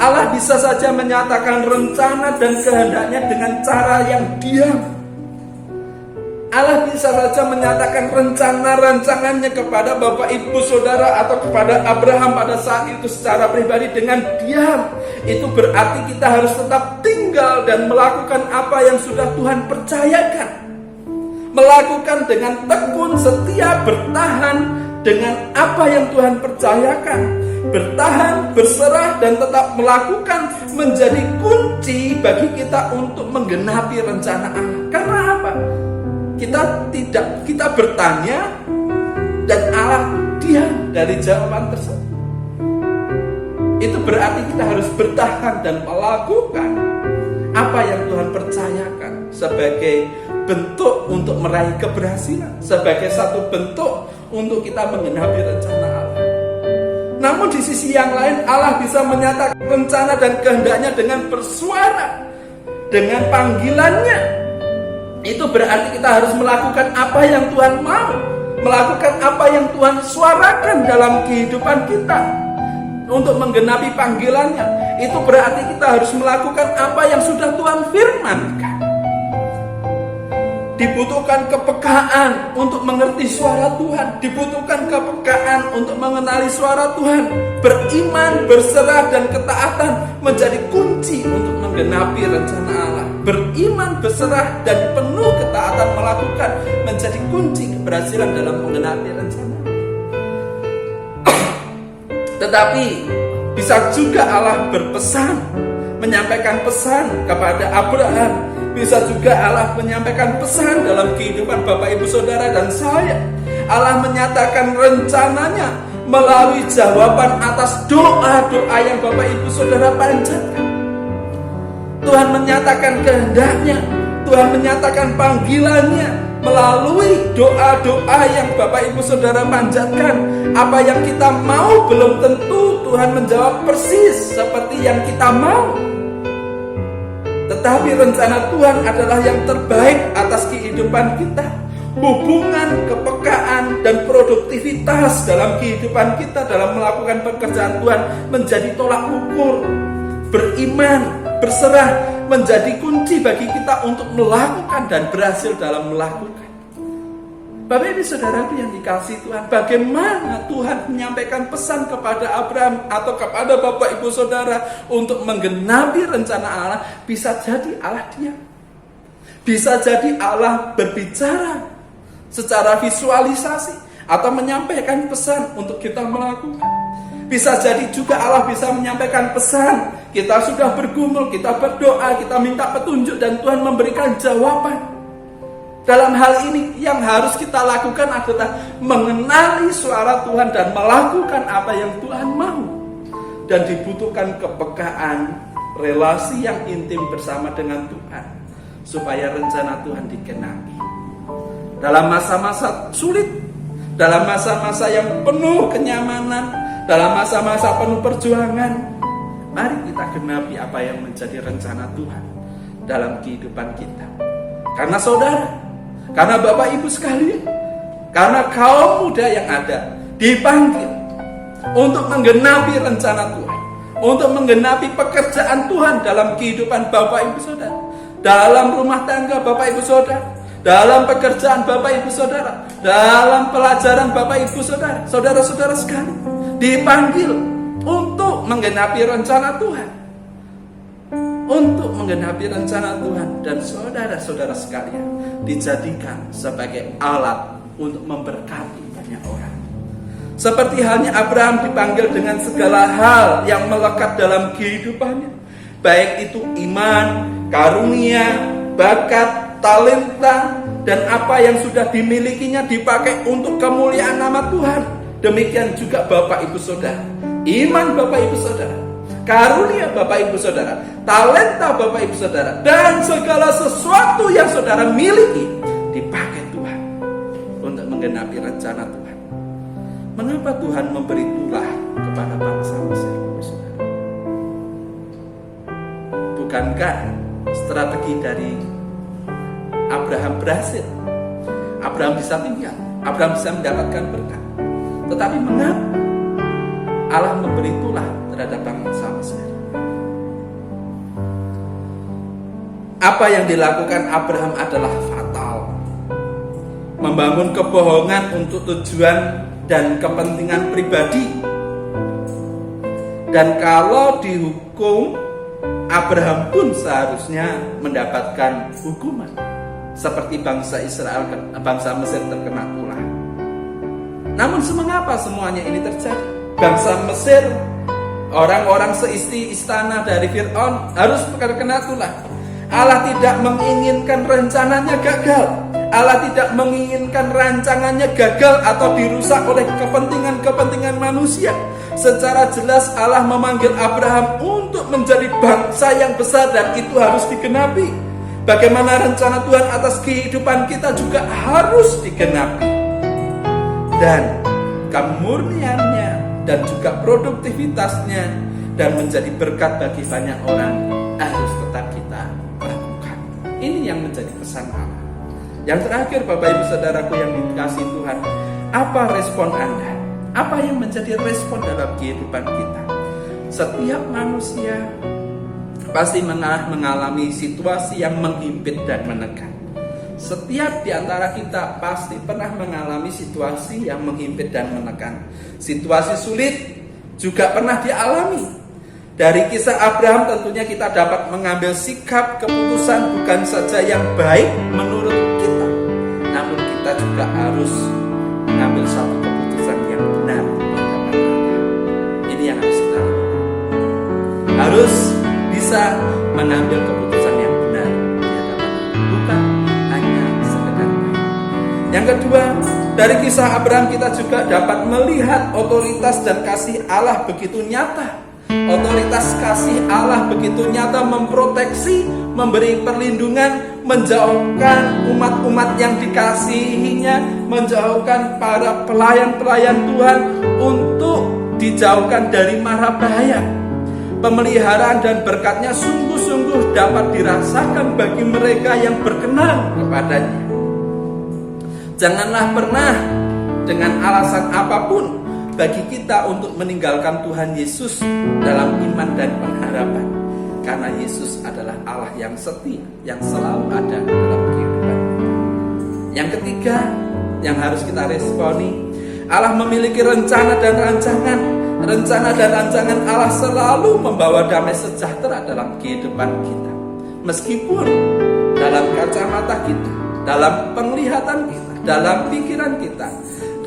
Allah bisa saja menyatakan rencana dan kehendaknya dengan cara yang diam. Allah bisa saja menyatakan rencana-rencananya kepada Bapak Ibu Saudara atau kepada Abraham pada saat itu secara pribadi dengan diam. Itu berarti kita harus tetap tinggal dan melakukan apa yang sudah Tuhan percayakan. Melakukan dengan tekun, setia, bertahan dengan apa yang Tuhan percayakan. Bertahan, berserah, dan tetap melakukan menjadi kunci bagi kita untuk menggenapi rencana Allah. Karena apa? Kita bertanya dan Allah diam dari jawaban tersebut. Itu berarti kita harus bertahan dan melakukan apa yang Tuhan percayakan sebagai bentuk untuk meraih keberhasilan, sebagai satu bentuk untuk kita menggenapi rencana Allah. Namun di sisi yang lain, Allah bisa menyatakan rencana dan kehendaknya dengan bersuara, dengan panggilannya. Itu berarti kita harus melakukan apa yang Tuhan mau, melakukan apa yang Tuhan suarakan dalam kehidupan kita untuk menggenapi panggilannya. Itu berarti kita harus melakukan apa yang sudah Tuhan firmankan. Dibutuhkan kepekaan untuk mengerti suara Tuhan, dibutuhkan kepekaan untuk mengenali suara Tuhan. Beriman, berserah, dan ketaatan menjadi kunci untuk menggenapi rencana Allah. Beriman, berserah, dan penuh ketaatan melakukan menjadi kunci keberhasilan dalam menggenapi rencana. Tetapi bisa juga Allah berpesan, menyampaikan pesan kepada Abraham. Bisa juga Allah menyampaikan pesan dalam kehidupan Bapak Ibu Saudara dan saya. Allah menyatakan rencananya melalui jawaban atas doa-doa yang Bapak Ibu Saudara panjatkan. Tuhan menyatakan kehendaknya, Tuhan menyatakan panggilannya melalui doa-doa yang Bapak Ibu Saudara panjatkan. Apa yang kita mau belum tentu Tuhan menjawab persis seperti yang kita mau. Tetapi rencana Tuhan adalah yang terbaik atas kehidupan kita. Hubungan, kepekaan, dan produktivitas dalam kehidupan kita dalam melakukan pekerjaan Tuhan menjadi tolak ukur. Beriman, berserah menjadi kunci bagi kita untuk melakukan dan berhasil dalam melakukan. Bapak Ibu Saudaraku yang dikasihi Tuhan, bagaimana Tuhan menyampaikan pesan kepada Abraham atau kepada Bapak Ibu Saudara untuk menggenapi rencana Allah? Bisa jadi Allah diam, bisa jadi Allah berbicara secara visualisasi atau menyampaikan pesan untuk kita melakukan. Bisa jadi juga Allah bisa menyampaikan pesan, kita sudah bergumul, kita berdoa, kita minta petunjuk, dan Tuhan memberikan jawaban. Dalam hal ini yang harus kita lakukan adalah mengenali suara Tuhan dan melakukan apa yang Tuhan mau. Dan dibutuhkan kepekaan, relasi yang intim bersama dengan Tuhan, supaya rencana Tuhan digenapi. Dalam masa-masa sulit, dalam masa-masa yang penuh kenyamanan, dalam masa-masa penuh perjuangan, mari kita genapi apa yang menjadi rencana Tuhan dalam kehidupan kita. Karena saudara, karena Bapak Ibu sekalian, karena kaum muda yang ada dipanggil untuk menggenapi rencana Tuhan, untuk menggenapi pekerjaan Tuhan dalam kehidupan Bapak Ibu Saudara, dalam rumah tangga Bapak Ibu Saudara, dalam pekerjaan Bapak Ibu Saudara, dalam pelajaran Bapak Ibu Saudara, saudara-saudara sekalian, dipanggil untuk menggenapi rencana Tuhan, untuk menggenapi rencana Tuhan. Dan saudara-saudara sekalian dijadikan sebagai alat untuk memberkati banyak orang. Seperti halnya Abraham dipanggil dengan segala hal yang melekat dalam kehidupannya, baik itu iman, karunia, bakat, talenta, dan apa yang sudah dimilikinya dipakai untuk kemuliaan nama Tuhan. Demikian juga Bapak Ibu Saudara, iman Bapak Ibu Saudara, karunia Bapak Ibu Saudara, talenta Bapak Ibu Saudara, dan segala sesuatu yang saudara miliki dipakai Tuhan untuk menggenapi rencana Tuhan. Mengapa Tuhan memberi tulah kepada bangsa Mesir? Bukankah strategi dari Abraham berhasil? Abraham bisa tinggal, Abraham bisa mendapatkan berkat. Tetapi mengapa Allah memberi tulah terhadap bangsa Mesir? Apa yang dilakukan Abraham adalah fatal. membangun kebohongan untuk tujuan dan kepentingan pribadi. Dan kalau dihukum, Abraham pun seharusnya mendapatkan hukuman seperti bangsa Israel, bangsa Mesir terkena tulah. Namun mengapa semuanya ini terjadi? Bangsa Mesir, orang-orang seisi istana dari Fir'aun harus terkena tulah. Allah tidak menginginkan rencananya gagal. Allah tidak menginginkan rancangannya gagal atau dirusak oleh kepentingan-kepentingan manusia. Secara jelas Allah memanggil Abraham untuk menjadi bangsa yang besar dan itu harus digenapi. Bagaimana rencana Tuhan atas kehidupan kita juga harus digenapi. Dan kemurniannya dan juga produktivitasnya dan menjadi berkat bagi banyak orang harus tetap kita lakukan. Ini yang menjadi pesan Allah. Yang terakhir, Bapak Ibu Saudaraku yang dikasihi Tuhan, apa respon Anda? Apa yang menjadi respon dalam kehidupan kita? Setiap manusia pasti mengalami situasi yang menghimpit dan menekan. Setiap di antara kita pasti pernah mengalami situasi yang menghimpit dan menekan. Situasi sulit juga pernah dialami. Dari kisah Abraham tentunya kita dapat mengambil sikap keputusan bukan saja yang baik menurut kita, namun kita juga harus mengambil satu keputusan yang benar di hadapan Allah. Ini yang harus kita lakukan. Harus bisa mengambil keputusan yang benar di hadapan Allah, bukan hanya sekedar baik. Yang kedua, dari kisah Abraham kita juga dapat melihat otoritas dan kasih Allah begitu nyata. Otoritas kasih Allah begitu nyata memproteksi, memberi perlindungan, menjauhkan umat-umat yang dikasihinya, menjauhkan para pelayan-pelayan Tuhan untuk dijauhkan dari mara bahaya. Pemeliharaan dan berkatnya sungguh-sungguh dapat dirasakan bagi mereka yang berkenan kepadanya. Janganlah pernah dengan alasan apapun bagi kita untuk meninggalkan Tuhan Yesus dalam iman dan pengharapan, karena Yesus adalah Allah yang setia, yang selalu ada dalam kehidupan kita. Yang ketiga yang harus kita responi, Allah memiliki rencana dan rancangan. Rencana dan rancangan Allah selalu membawa damai sejahtera dalam kehidupan kita. Meskipun dalam kacamata kita, dalam penglihatan kita, dalam pikiran kita,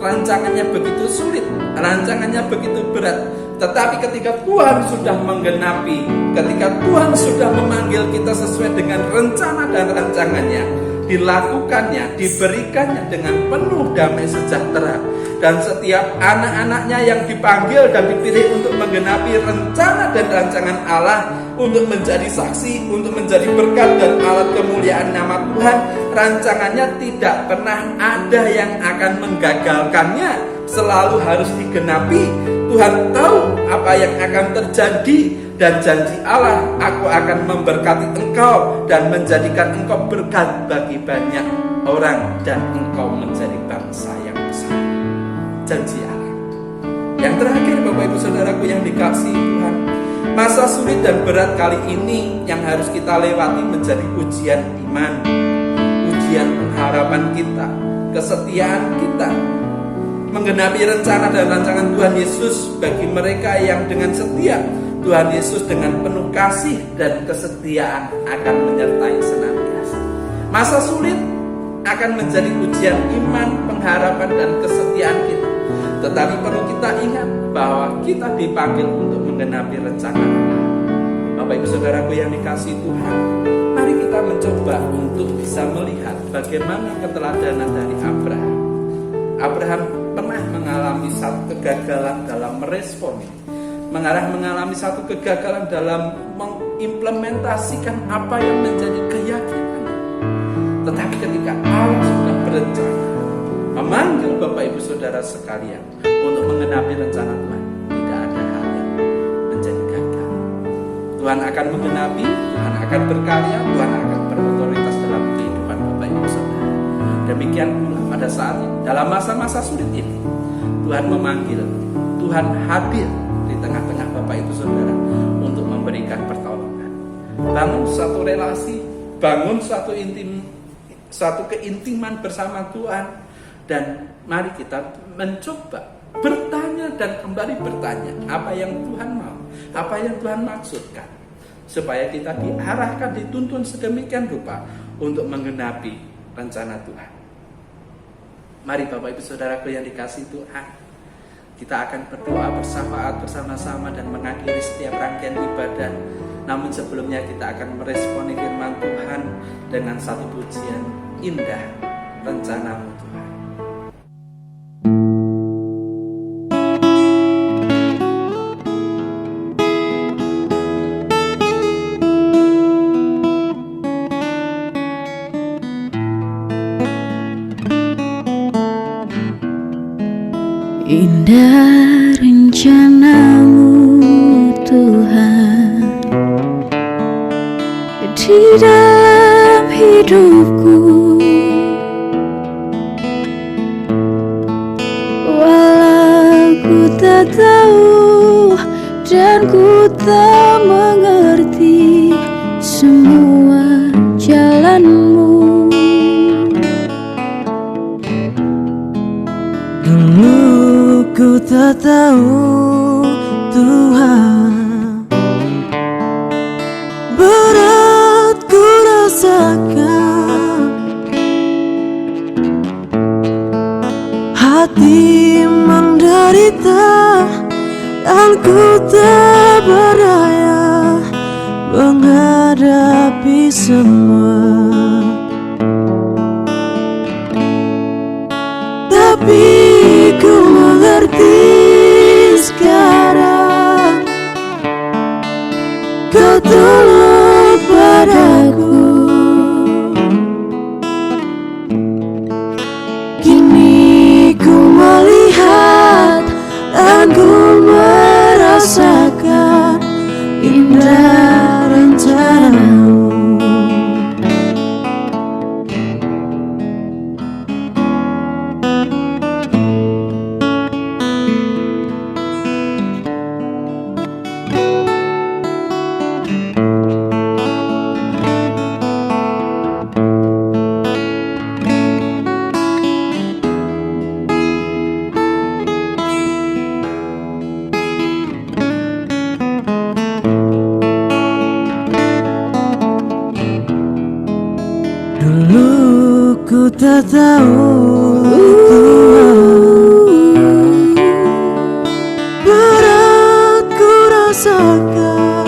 rancangannya begitu sulit, rancangannya begitu berat. Tetapi ketika Tuhan sudah menggenapi, ketika Tuhan sudah memanggil kita sesuai dengan rencana dan rancangannya, dilakukannya, diberikannya dengan penuh damai sejahtera. Dan setiap anak-anaknya yang dipanggil dan dipilih untuk menggenapi rencana dan rancangan Allah, untuk menjadi saksi, untuk menjadi berkat dan alat kemuliaan nama Tuhan, rancangannya tidak pernah ada yang akan menggagalkannya, selalu harus digenapi. Tuhan tahu apa yang akan terjadi, dan janji Allah, aku akan memberkati engkau dan menjadikan engkau berkat bagi banyak orang, dan engkau menjadi bangsa yang besar. Janji Allah. Yang terakhir, Bapak Ibu Saudaraku yang dikasihi Tuhan, masa sulit dan berat kali ini yang harus kita lewati menjadi ujian iman, ujian pengharapan kita, kesetiaan kita, menggenapi rencana dan rancangan Tuhan Yesus bagi mereka yang dengan setia. Tuhan Yesus dengan penuh kasih dan kesetiaan akan menyertai senantiasa. Masa sulit akan menjadi ujian iman, pengharapan dan kesetiaan kita. Tetapi perlu kita ingat bahwa kita dipanggil untuk menggenapi rencana Allah. Bapak Ibu Saudaraku yang dikasihi Tuhan, mari kita mencoba untuk bisa melihat bagaimana keteladanan dari Abraham. Abraham pernah mengalami satu kegagalan dalam merespon, mengalami satu kegagalan dalam mengimplementasikan apa yang menjadi keyakinan. Tetapi ketika Allah sudah berencana memanggil Bapak Ibu Saudara sekalian untuk menggenapi rencana Tuhan, tidak ada hal yang menjadi gagal. Tuhan akan menggenapi, Tuhan akan berkarya, Tuhan akan berotoritas dalam kehidupan Bapak Ibu Saudara. Demikian pula pada saat ini, dalam masa-masa sulit ini, Tuhan memanggil, Tuhan hadir di tengah-tengah Bapak Ibu Saudara untuk memberikan pertolongan. Bangun suatu relasi, bangun suatu keintiman bersama Tuhan, Dan mari kita mencoba bertanya dan kembali bertanya apa yang Tuhan mau, apa yang Tuhan maksudkan, supaya kita diarahkan, dituntun sedemikian rupa untuk menggenapi rencana Tuhan. Mari Bapak Ibu Saudaraku yang dikasihi Tuhan, kita akan berdoa bersyafaat bersama-sama dan mengakhiri setiap rangkaian ibadah. Namun sebelumnya kita akan meresponi firman Tuhan dengan satu pujian, indah rencanamu Tuhan. Indah rencanamu Tuhan di dalam hidupku, walau ku tak tahu dan ku tak mengerti semua jalanmu. Dulu ku tak tahu Tuhan, berat ku rasakan, hati menderita dan ku tak berdaya menghadapi semua. Tapi ku mengerti sekarang, Kau tolong padaku. Kini ku melihat dan ku merasakan indah rencanamu. Dulu ku tak tahu Tuhan, berat ku rasakan,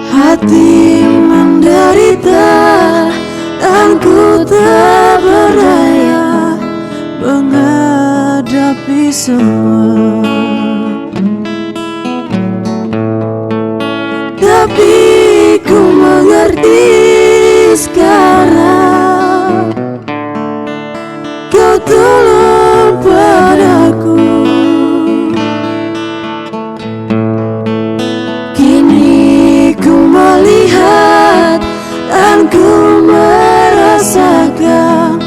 hati menderita dan ku tak berdaya menghadapi semua. Tapi ku mengerti sekarang, Kau tolong padaku. Kini ku melihat dan ku merasakan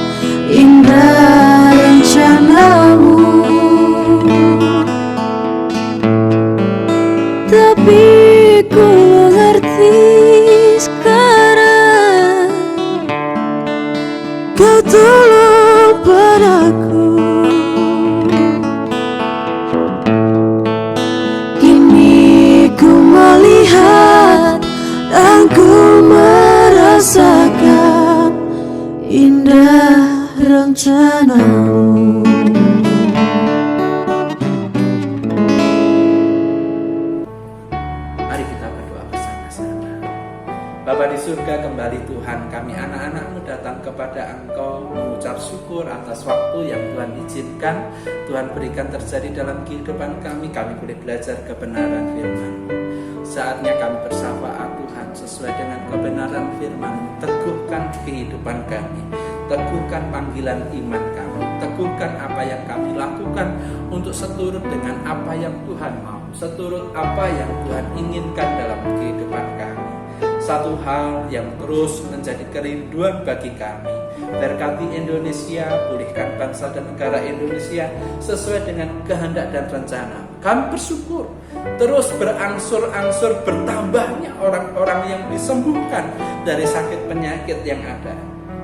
indah rencanamu. Tapi ku mengerti sekarang, Kau tolong padaku. Kini ku melihat dan ku merasakan indah rencanamu. Mari kita berdoa bersama-sama. Bapa di surga, kembali Tuhan, kami anak-anak-Mu datang kepada Engkau mengucap syukur atas waktu yang Tuhan izinkan, Tuhan berikan terjadi dalam kehidupan kami. Kami boleh belajar kebenaran firman-Mu. Saatnya kami bersyafaat Tuhan sesuai dengan kebenaran firman-Mu. Teguhkan kehidupan kami, teguhkan panggilan iman kami, teguhkan apa yang kami lakukan untuk seturut dengan apa yang Tuhan mau, seturut apa yang Tuhan inginkan dalam kehidupan kami. Satu hal yang terus menjadi kerinduan bagi kami, berkati Indonesia, pulihkan bangsa dan negara Indonesia sesuai dengan kehendak dan rencana. Kami bersyukur terus berangsur-angsur bertambahnya orang-orang yang disembuhkan dari sakit penyakit yang ada.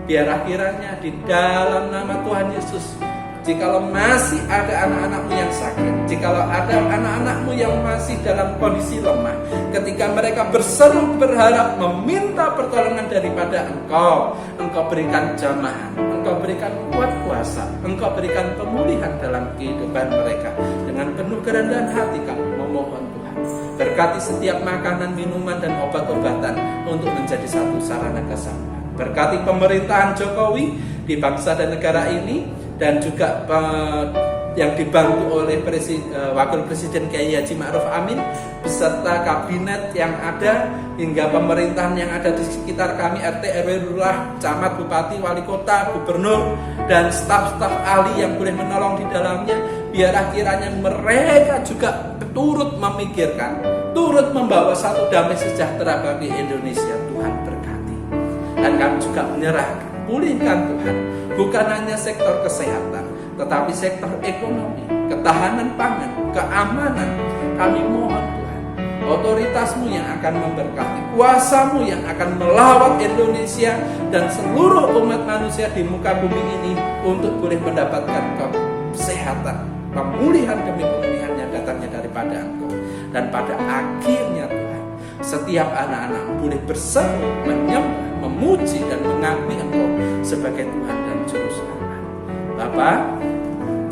Biarlah kiranya di dalam nama Tuhan Yesus, jikalau masih ada anak-anakmu yang sakit, jikalau ada anak-anakmu yang masih dalam kondisi lemah, ketika mereka berseru berharap meminta pertolongan daripada Engkau, Engkau berikan jamahan, Engkau berikan kuat kuasa, Engkau berikan pemulihan dalam kehidupan mereka. Dengan penuh kerendahan hati kami memohon Tuhan, berkati setiap makanan, minuman, dan obat-obatan untuk menjadi satu sarana kesembuhan. Berkati pemerintahan Jokowi di bangsa dan negara ini, dan juga yang dibantu oleh Wakil Presiden Kiai Haji Ma'ruf Amin beserta kabinet yang ada hingga pemerintahan yang ada di sekitar kami, RT, RW, lurah, camat, bupati, wali kota, gubernur, dan staf-staf ahli yang boleh menolong di dalamnya. Biarlah kiranya mereka juga turut memikirkan, turut membawa satu damai sejahtera bagi Indonesia. Tuhan berkati. Dan kami juga menyerahkan, pulihkan Tuhan, bukan hanya sektor kesehatan, tetapi sektor ekonomi, ketahanan pangan, keamanan. Kami mohon Tuhan, otoritasmu yang akan memberkati, kuasamu yang akan melawat Indonesia dan seluruh umat manusia di muka bumi ini untuk boleh mendapatkan kesehatan, pemulihan demi pemulihan yang datangnya daripada Engkau. Dan pada akhirnya Tuhan, setiap anak-anak boleh berseru, menyembah, memuji dan mengakui Engkau sebagai Tuhan dan Juru Selamat. Bapa,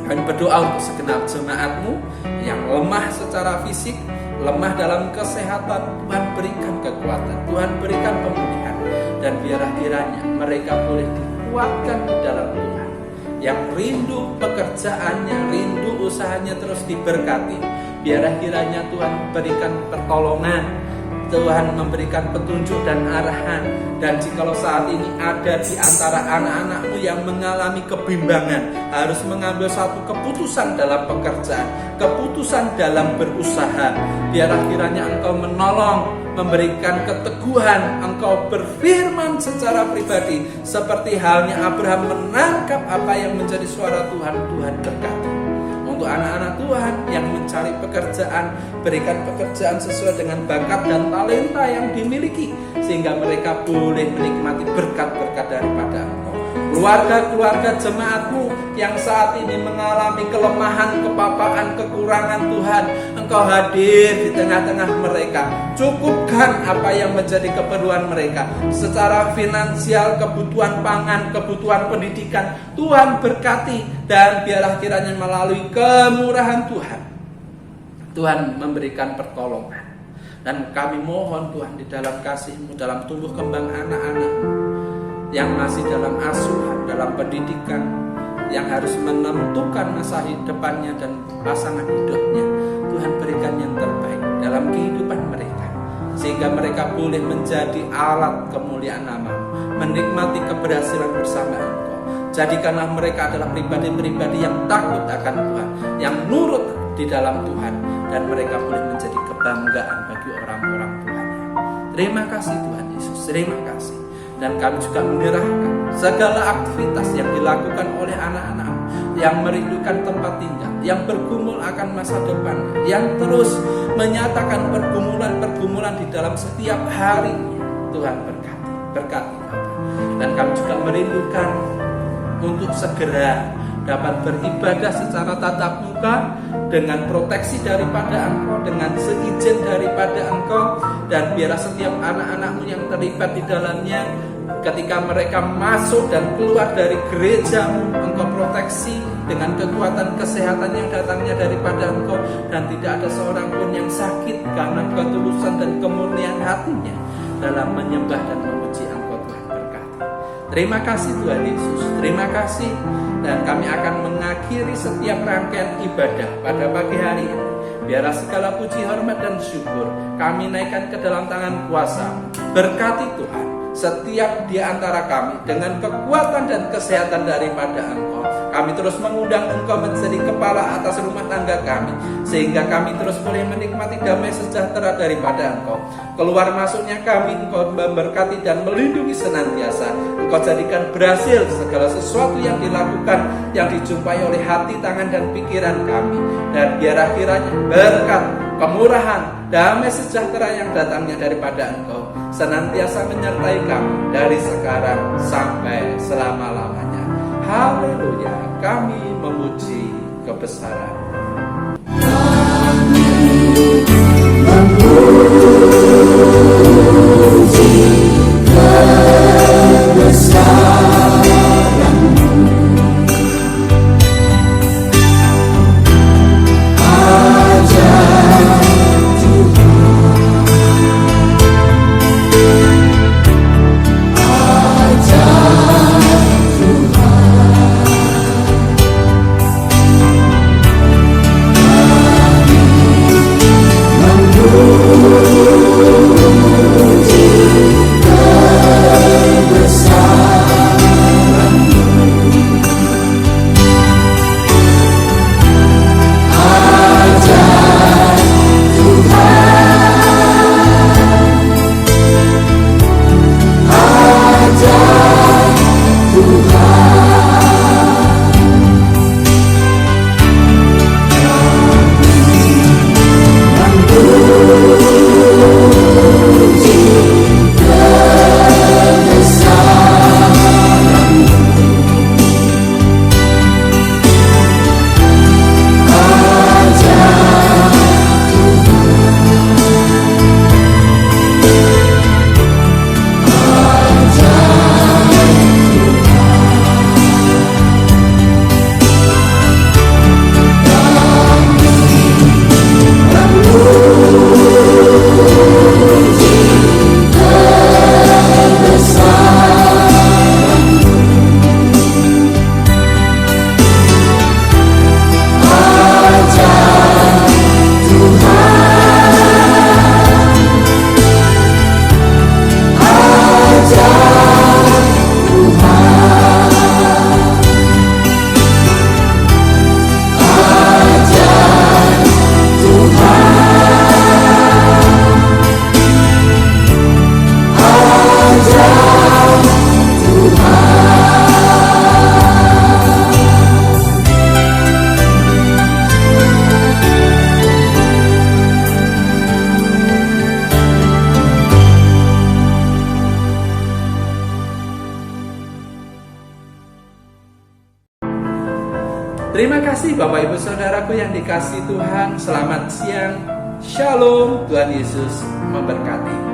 kami berdoa untuk segenap jemaat-Mu yang lemah secara fisik, lemah dalam kesehatan. Tuhan berikan kekuatan, Tuhan berikan pemulihan, dan biarlah kiranya mereka boleh dikuatkan di dalam Tuhan. Yang rindu pekerjaannya, rindu usahanya terus diberkati, biarlah kiranya Tuhan berikan pertolongan, Tuhan memberikan petunjuk dan arahan. Dan jikalau saat ini ada di antara anak-anak-Mu yang mengalami kebimbangan, harus mengambil satu keputusan dalam pekerjaan, keputusan dalam berusaha, biarlah kiranya Engkau menolong, memberikan keteguhan. Engkau berfirman secara pribadi, seperti halnya Abraham menangkap apa yang menjadi suara Tuhan. Tuhan berkati. Untuk anak-anak Tuhan yang mencari pekerjaan, berikan pekerjaan sesuai dengan bakat dan talenta yang dimiliki, sehingga mereka boleh menikmati berkat-berkat daripada Engkau. Keluarga-keluarga jemaat-Mu yang saat ini mengalami kelemahan, kepapaan, kekurangan, Tuhan, Engkau hadir di tengah-tengah mereka. Cukupkan apa yang menjadi keperluan mereka secara finansial, kebutuhan pangan, kebutuhan pendidikan. Tuhan berkati, dan biarlah kiranya melalui kemurahan Tuhan, Tuhan memberikan pertolongan. Dan kami mohon Tuhan, di dalam kasih-Mu, dalam tumbuh kembang anak-anak-Mu yang masih dalam asuhan, dalam pendidikan, yang harus menentukan masa depannya dan pasangan hidupnya, Tuhan berikan yang terbaik dalam kehidupan mereka, sehingga mereka boleh menjadi alat kemuliaan nama-Mu, menikmati keberhasilan bersama Engkau. Jadikanlah mereka adalah pribadi-pribadi yang takut akan Tuhan, yang nurut di dalam Tuhan, dan mereka boleh menjadi kebanggaan bagi orang-orang Tuhannya. Terima kasih Tuhan Yesus, terima kasih. Dan kami juga menyerahkan segala aktivitas yang dilakukan oleh anak-anak yang merindukan tempat tinggal, yang bergumul akan masa depan, yang terus menyatakan pergumulan-pergumulan di dalam setiap hari. Tuhan berkati Bapak. Dan kami juga merindukan untuk segera dapat beribadah secara tatap muka dengan proteksi daripada Engkau, dengan seizin daripada Engkau. Dan biarlah setiap anak-anak-Mu yang terlibat di dalamnya, ketika mereka masuk dan keluar dari gereja-Mu, Engkau proteksi dengan kekuatan kesehatan yang datangnya daripada Engkau, dan tidak ada seorang pun yang sakit karena ketulusan dan kemurnian hatinya dalam menyembah dan memuji Engkau. Tuhan berkati. Terima kasih Tuhan Yesus, terima kasih. Dan kami akan mengakhiri setiap rangkaian ibadah pada pagi hari ini. Biarlah segala puji, hormat, dan syukur kami naikkan ke dalam tangan kuasa. Berkati Tuhan setiap di antara kami dengan kekuatan dan kesehatan daripada Engkau, Kami terus mengundang Engkau menjadi kepala atas rumah tangga kami, sehingga kami terus boleh menikmati damai sejahtera daripada Engkau. Keluar masuknya kami Engkau memberkati dan melindungi senantiasa. Engkau jadikan berhasil segala sesuatu yang dilakukan, yang dijumpai oleh hati, tangan, dan pikiran kami. Dan biar akhirnya berkat, kemurahan, damai sejahtera yang datangnya daripada Engkau senantiasa menyertai kami dari sekarang sampai selama-lamanya. Haleluya, kami memuji kebesaran. Terima kasih Bapak Ibu Saudaraku yang dikasihi Tuhan. Selamat siang. Shalom. Tuhan Yesus memberkati.